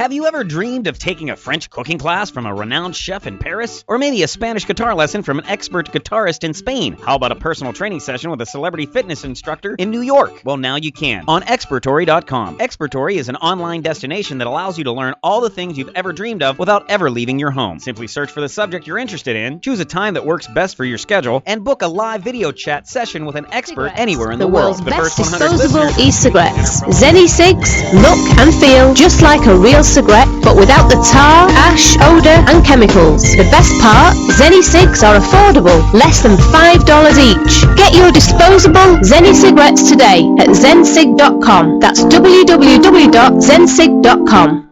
Have you ever dreamed of taking a French cooking class from a renowned chef in Paris? Or maybe a Spanish guitar lesson from an expert guitarist in Spain? How about a personal training session with a celebrity fitness instructor in New York? Well, now you can on Expertory.com. Expertory is an online destination that allows you to learn all the things you've ever dreamed of without ever leaving your home. Simply search for the subject you're interested in, choose a time that works best for your schedule, and book a live video chat session with an expert anywhere in the world. The world's best disposable e-cigarettes. Zen e-cigs look and feel just like a real cigarette, but without the tar, ash, odor, and chemicals. The best part, Zen e-cigs are affordable, less than $5 each. Get your disposable Zen e-cigarettes today at zensig.com. That's www.zensig.com.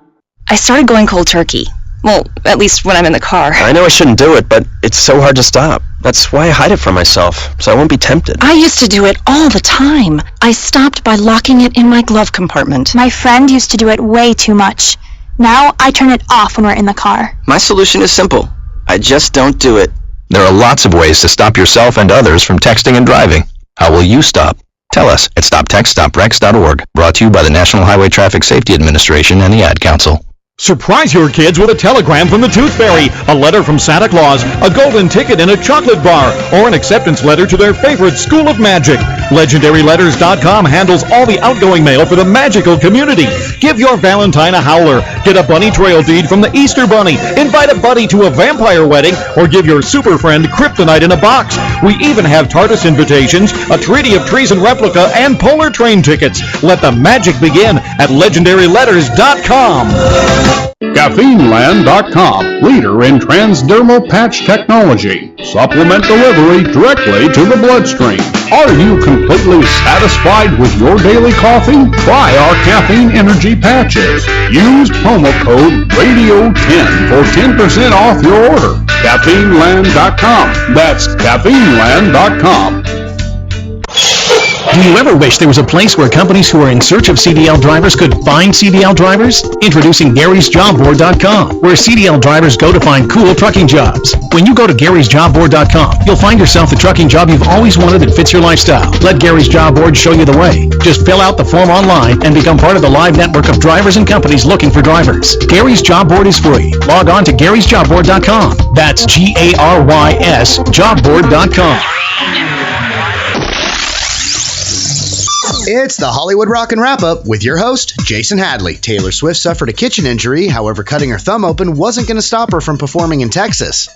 I started going cold turkey. Well, at least when I'm in the car. I know I shouldn't do it, but it's so hard to stop. That's why I hide it from myself, so I won't be tempted. I used to do it all the time. I stopped by locking it in my glove compartment. My friend used to do it way too much. Now I turn it off when we're in the car. My solution is simple. I just don't do it. There are lots of ways to stop yourself and others from texting and driving. How will you stop? Tell us at stoptextstoprex.org. Brought to you by the National Highway Traffic Safety Administration and the Ad Council. Surprise your kids with a telegram from the Tooth Fairy, a letter from Santa Claus, a golden ticket and a chocolate bar, or an acceptance letter to their favorite school of magic. LegendaryLetters.com handles all the outgoing mail for the magical community. Give your Valentine a howler, get a bunny trail deed from the Easter Bunny, invite a buddy to a vampire wedding, or give your super friend kryptonite in a box. We even have TARDIS invitations, a treaty of treason replica, and polar train tickets. Let the magic begin at LegendaryLetters.com. CaffeineLand.com, leader in transdermal patch technology. Supplement delivery directly to the bloodstream. Are you completely satisfied with your daily coffee? Try our caffeine energy patches. Use promo code RADIO10 for 10% off your order. CaffeineLand.com. That's CaffeineLand.com. Do you ever wish there was a place where companies who are in search of CDL drivers could find CDL drivers? Introducing Gary'sJobBoard.com, where CDL drivers go to find cool trucking jobs. When you go to Gary'sJobBoard.com, you'll find yourself the trucking job you've always wanted that fits your lifestyle. Let Gary's Job Board show you the way. Just fill out the form online and become part of the live network of drivers and companies looking for drivers. Gary's Job Board is free. Log on to Gary'sJobBoard.com. That's GARYS JobBoard.com. It's the Hollywood Rockin' Wrap-Up with your host, Jason Hadley. Taylor Swift suffered a kitchen injury, however cutting her thumb open wasn't going to stop her from performing in Texas.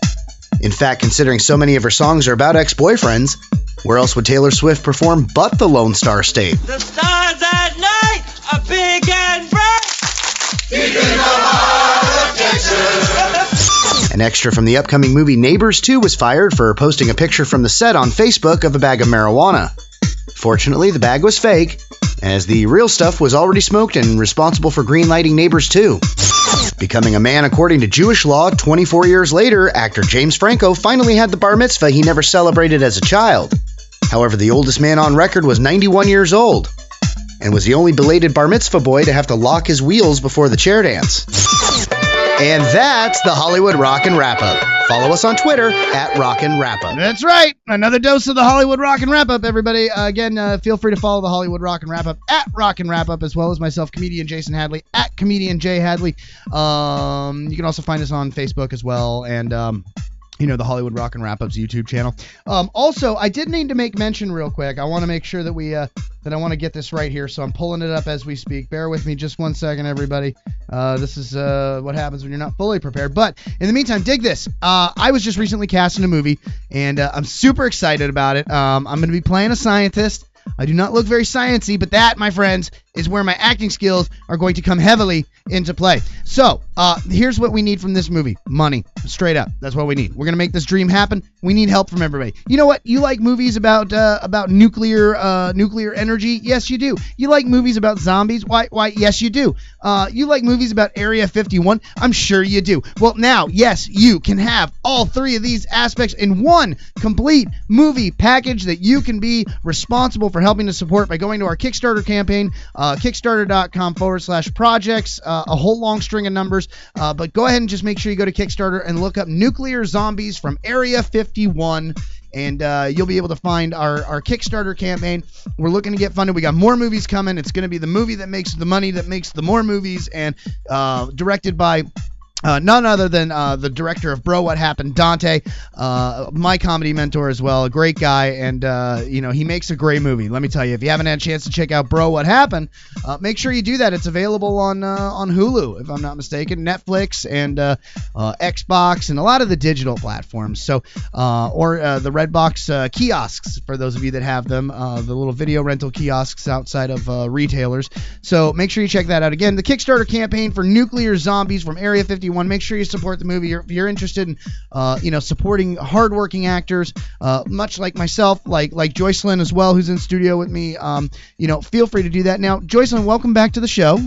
In fact, considering so many of her songs are about ex-boyfriends, where else would Taylor Swift perform but the Lone Star State? The stars at night are big and bright. Deep in the heart of Texas. An extra from the upcoming movie Neighbors 2 was fired for posting a picture from the set on Facebook of a bag of marijuana. Fortunately, the bag was fake, as the real stuff was already smoked and responsible for greenlighting Neighbors 2. Becoming a man according to Jewish law, 24 years later, actor James Franco finally had the bar mitzvah he never celebrated as a child. However, the oldest man on record was 91 years old, and was the only belated bar mitzvah boy to have to lock his wheels before the chair dance. And that's the Hollywood Rockin' Wrap-Up. Follow us on Twitter at Rockin' Wrap-Up. That's right. Another dose of the Hollywood Rockin' Wrap-Up, everybody. Again, feel free to follow the Hollywood Rockin' Wrap-Up at Rockin' Wrap-Up, as well as myself, comedian Jason Hadley, at comedian Jay Hadley. You can also find us on Facebook as well, and the Hollywood Rockin' Wrap-Up's YouTube channel. Also, I did need to make mention real quick. I want to make sure that that I want to get this right here, so I'm pulling it up as we speak. Bear with me just 1 second, everybody. This is what happens when you're not fully prepared. But in the meantime, dig this. I was just recently cast in a movie, and I'm super excited about it. I'm going to be playing a scientist. I do not look very sciencey, but that, my friends, is where my acting skills are going to come heavily into play. So, here's what we need from this movie. Money. Straight up. That's what we need. We're going to make this dream happen. We need help from everybody. You know what? You like movies about nuclear energy? Yes, you do. You like movies about zombies? Why, yes, you do. You like movies about Area 51? I'm sure you do. Well, now, yes, you can have all three of these aspects in one complete movie package that you can be responsible for helping to support by going to our Kickstarter campaign, kickstarter.com/projects, a whole long string of numbers, but go ahead and just make sure you go to Kickstarter and look up Nuclear Zombies from Area 51, and you'll be able to find our Kickstarter campaign. We're looking to get funded. We got more movies coming. It's going to be the movie that makes the money that makes the more movies, and directed by none other than the director of Bro, What Happened, Dante, my comedy mentor as well, a great guy, and he makes a great movie. Let me tell you, if you haven't had a chance to check out Bro, What Happened, make sure you do that. It's available on Hulu, if I'm not mistaken, Netflix, and Xbox, and a lot of the digital platforms. So, or the Redbox kiosks, for those of you that have them, the little video rental kiosks outside of retailers. So make sure you check that out. Again, the Kickstarter campaign for Nuclear Zombies from Area 51. Make sure you support the movie. If you're interested in, supporting hardworking actors, much like myself, like Joycelyn as well, who's in studio with me. Feel free to do that. Now, Joycelyn, welcome back to the show.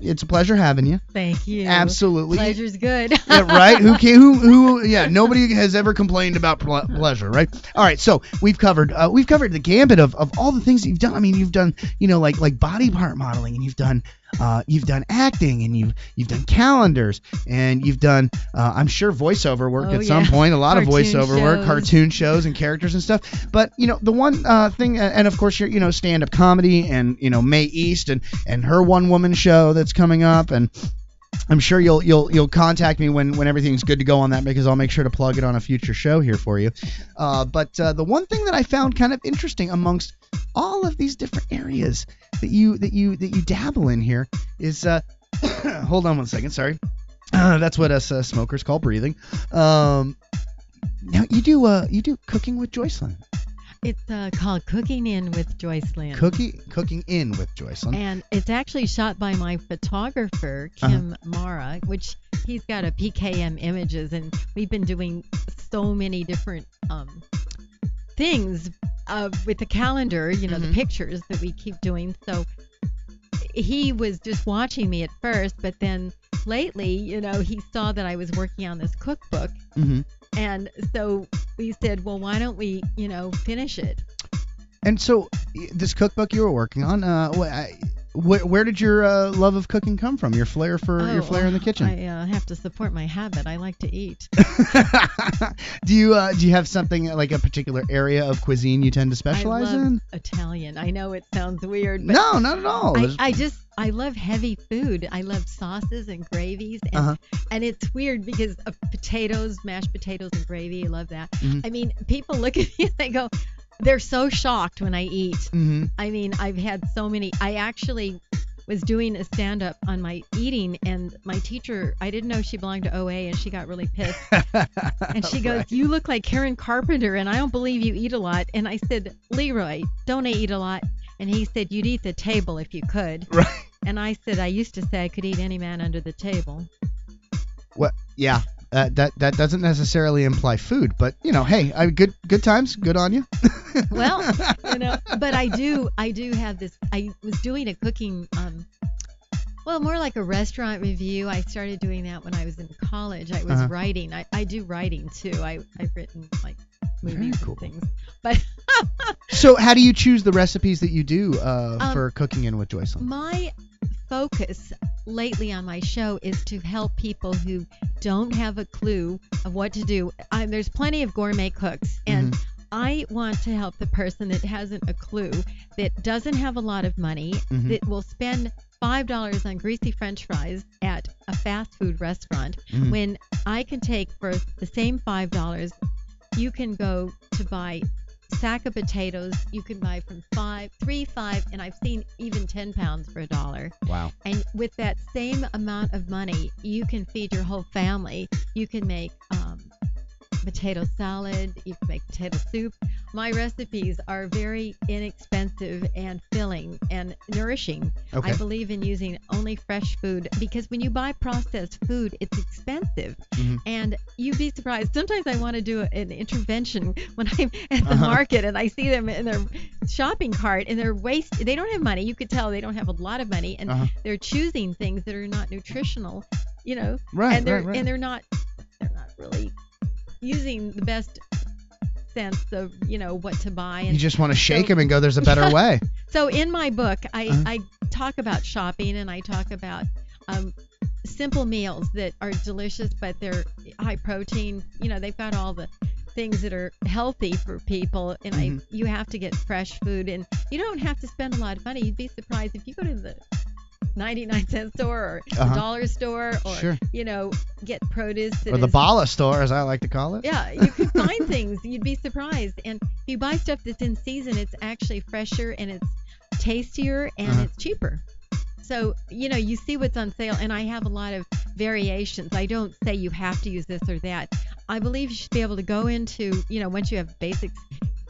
It's a pleasure having you. Thank you. Absolutely. Pleasure's good. Yeah, right. Who? Yeah. Nobody has ever complained about pleasure, right? All right. So we've covered the gambit of all the things that you've done. I mean, you've done like body part modeling, and you've done acting, and you've done calendars, and you've done I'm sure voiceover work at some point, a lot of voiceover work, cartoon shows and characters and stuff. But the one thing, and of course your stand-up comedy, and Mae East and her one-woman show that's coming up, and I'm sure you'll contact me when everything's good to go on that, because I'll make sure to plug it on a future show here for you. But the one thing that I found kind of interesting amongst all of these different areas that you dabble in here is hold on one second, sorry. That's what us smokers call breathing. Now you do cooking with Joycelyn. It's called Cooking In with Joycelyn. Cooking In with Joycelyn. And it's actually shot by my photographer, Kim Mara, which he's got a PKM Images, and we've been doing so many different things with the calendar, the pictures that we keep doing. So he was just watching me at first, but then lately, he saw that I was working on this cookbook. Mm-hmm. And so we said, well, why don't we, finish it? And so this cookbook you were working on, where did your love of cooking come from? Your flair in the kitchen? I have to support my habit. I like to eat. Do you have something like a particular area of cuisine you tend to specialize in? Italian. I know it sounds weird, but no, not at all. I love heavy food. I love sauces and gravies, and it's weird because of potatoes, mashed potatoes and gravy. I love that. Mm-hmm. I mean, people look at me and they go, they're so shocked when I eat. Mm-hmm. I mean, I've had so many. I actually was doing a stand-up on my eating, and my teacher, I didn't know she belonged to OA, and she got really pissed. And she goes, you look like Karen Carpenter, and I don't believe you eat a lot. And I said, Leroy, don't I eat a lot? And he said, you'd eat the table if you could. Right. And I said, I used to say I could eat any man under the table. Well, yeah. That doesn't necessarily imply food, but hey, good times, good on you. Well, but I do have this. I was doing a cooking, more like a restaurant review. I started doing that when I was in college. I was writing. I do writing too. I've written like movies and things. But so, how do you choose the recipes that you do for Cooking In with Joycelyn? My focus lately on my show is to help people who don't have a clue of what to do. There's plenty of gourmet cooks, and I want to help the person that hasn't a clue, that doesn't have a lot of money, that will spend $5 on greasy French fries at a fast food restaurant, when I can take for the same $5, you can go to buy sack of potatoes. You can buy from 3, 5, and I've seen even 10 pounds for $1. Wow. And with that same amount of money, you can feed your whole family. You can make potato salad, you can make potato soup. My recipes are very inexpensive and filling and nourishing. Okay. I believe in using only fresh food, because when you buy processed food, it's expensive. And you'd be surprised. Sometimes I want to do an intervention when I'm at the market and I see them in their shopping cart and they don't have money. You could tell they don't have a lot of money, and they're choosing things that are not nutritional, Right, and they're not really using the best sense of what to buy. And you just want to shake them and go, there's a better way. So in my book, I talk about shopping, and I talk about simple meals that are delicious, but they're high protein. They've got all the things that are healthy for people, and you have to get fresh food, and you don't have to spend a lot of money. You'd be surprised if you go to the 99-cent store or the dollar store, or get produce, or the Bala store, as I like to call it. Yeah, you can find things. You'd be surprised. And if you buy stuff that's in season, it's actually fresher and it's tastier and it's cheaper. So, you see what's on sale, and I have a lot of variations. I don't say you have to use this or that. I believe you should be able to go into, once you have basics,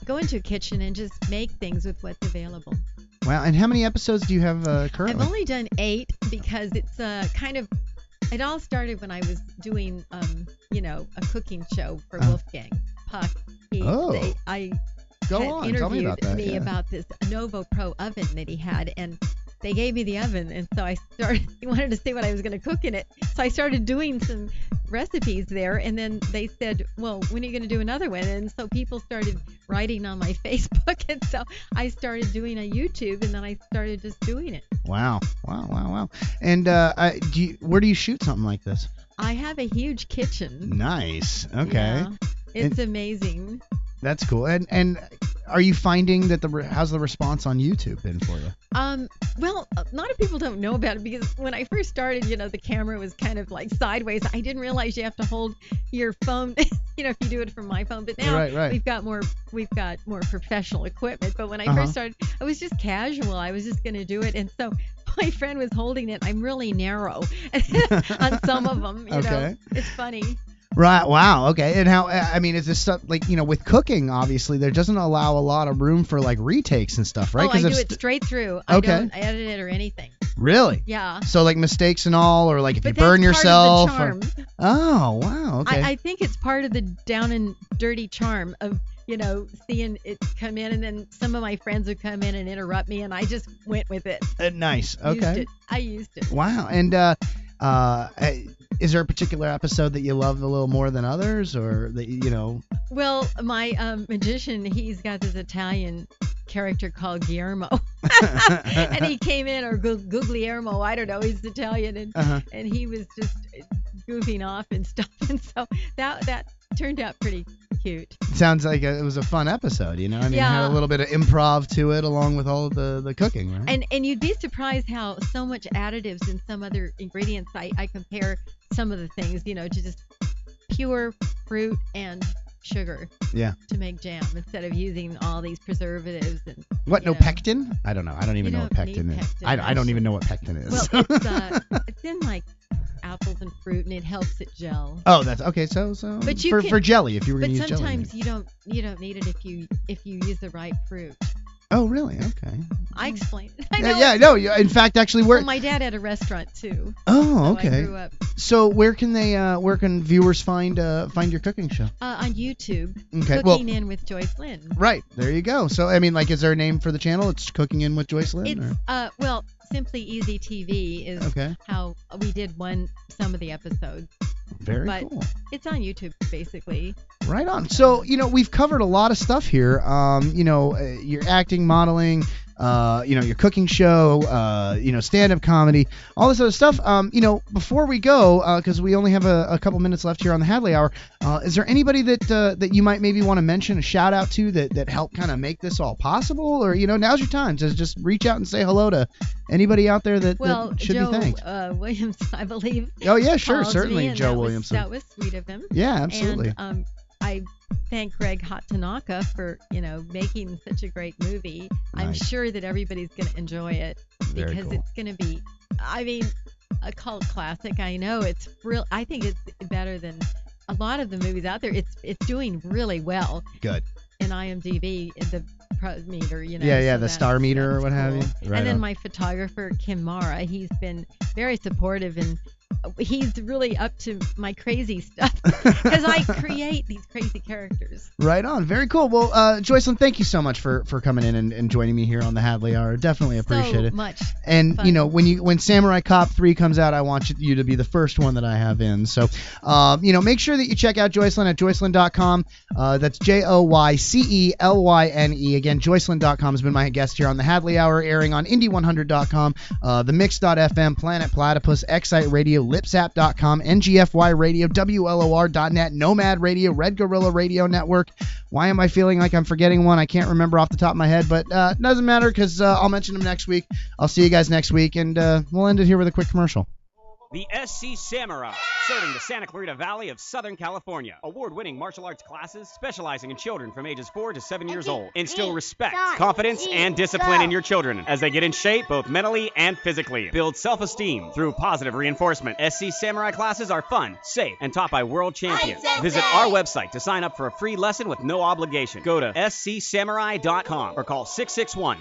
go into a kitchen and just make things with what's available. Wow. And how many episodes do you have currently? I've only done 8 because it's it all started when I was doing, a cooking show for Wolfgang Puck. Go on. Interviewed Tell me about that. me about this Novo Pro oven that he had, and they gave me the oven, and so he wanted to see what I was going to cook in it. So I started doing some recipes there, and then they said, well, when are you going to do another one? And so people started writing on my Facebook, and so I started doing a YouTube, and then I started just doing it. Wow. And where do you shoot something like this? I have a huge kitchen. Nice. Okay. Yeah, it's amazing. That's cool. And are you finding that how's the response on YouTube been for you? Well, a lot of people don't know about it because when I first started, the camera was kind of like sideways. I didn't realize you have to hold your phone, if you do it from my phone. But now we've got more professional equipment. But when I first started, I was just casual. I was just going to do it. And so my friend was holding it. I'm really narrow on some of them. It's funny. Right. Wow. Okay. And how? Is this stuff with cooking? Obviously, there doesn't allow a lot of room for like retakes and stuff, right? Oh, I do it straight through. I don't edit it or anything. Really? Yeah. So like mistakes and all, or like if but you burn yourself. Part of the charm. Oh wow. Okay. I think it's part of the down and dirty charm of seeing it come in, and then some of my friends would come in and interrupt me, and I just went with it. Nice. Okay. I used it. Wow. And is there a particular episode that you love a little more than others, or that Well, my magician, he's got this Italian character called Guillermo, and he came in, or Guglielmo, I don't know, he's Italian, and he was just goofing off and stuff, and so that turned out pretty cute. Sounds like it was a fun episode, It had a little bit of improv to it along with all of the cooking, right? And you'd be surprised how so much additives and some other ingredients, I compare some of the things, to just pure fruit and sugar to make jam instead of using all these preservatives and no pectin? I don't know. I don't even know what pectin is. I don't even know what pectin is. Well, it's in like apples and fruit, and it helps it gel. Oh, that's okay. So but for jelly, if you were going to use jelly. But sometimes you don't need it if you use the right fruit. Oh, really? Okay. I explained it. No. In fact, actually, my dad had a restaurant too. Oh, okay. So I grew up. So where can viewers find your cooking show? On YouTube. Okay. Cooking In with Joyce Lynn. Right. There you go. So is there a name for the channel? It's Cooking In with Joyce Lynn. Well, Simply Easy TV is how we did some of the episodes. Very cool. It's on YouTube basically. Right on. So, we've covered a lot of stuff here. Your acting, modeling, your cooking show, stand-up comedy, all this other stuff. Before we go, because we only have a couple minutes left here on the Hadley Hour, is there anybody that you might maybe want to mention, a shout out to that helped kind of make this all possible? Or, now's your time to just reach out and say hello to anybody out there that should Joe, be thanked. Williams, I believe. Oh, yeah, sure. Certainly, Joe Williamson. That was sweet of him. Yeah, absolutely. And I thank Greg Hot Tanaka for, making such a great movie. Nice. I'm sure that everybody's going to enjoy it because it's going to be, a cult classic. I know it's real. I think it's better than a lot of the movies out there. It's doing really well. Good. In IMDb, the meter, Yeah, so the star meter or what have you. Right and then my photographer, Kim Mara, he's been very supportive, and he's really up to my crazy stuff because I create these crazy characters. Right on. Very cool. Well, Joycelyn, thank you so much for coming in and joining me here on the Hadley Hour. Definitely appreciate it. So much. And fun. When Samurai Cop 3 comes out, I want you to be the first one that I have in. So, make sure that you check out Joycelyn at joycelyn.com. That's JoyCelYne. Again, joycelyn.com has been my guest here on the Hadley Hour, airing on Indie100.com, the Mix.fm, Planet Platypus, Excite Radio, Radio, lipsapp.com, NGFY Radio, WLOR.net, Nomad Radio, Red Gorilla Radio Network. Why am I feeling like I'm forgetting one? I can't remember off the top of my head, but doesn't matter because I'll mention them next week. I'll see you guys next week, and we'll end it here with a quick commercial. The SC Samurai, serving the Santa Clarita Valley of Southern California. Award-winning martial arts classes specializing in children from ages 4 to 7 years old. Instill respect, confidence, and discipline in your children as they get in shape both mentally and physically. Build self-esteem through positive reinforcement. SC Samurai classes are fun, safe, and taught by world champions. Visit our website to sign up for a free lesson with no obligation. Go to scsamurai.com or call 661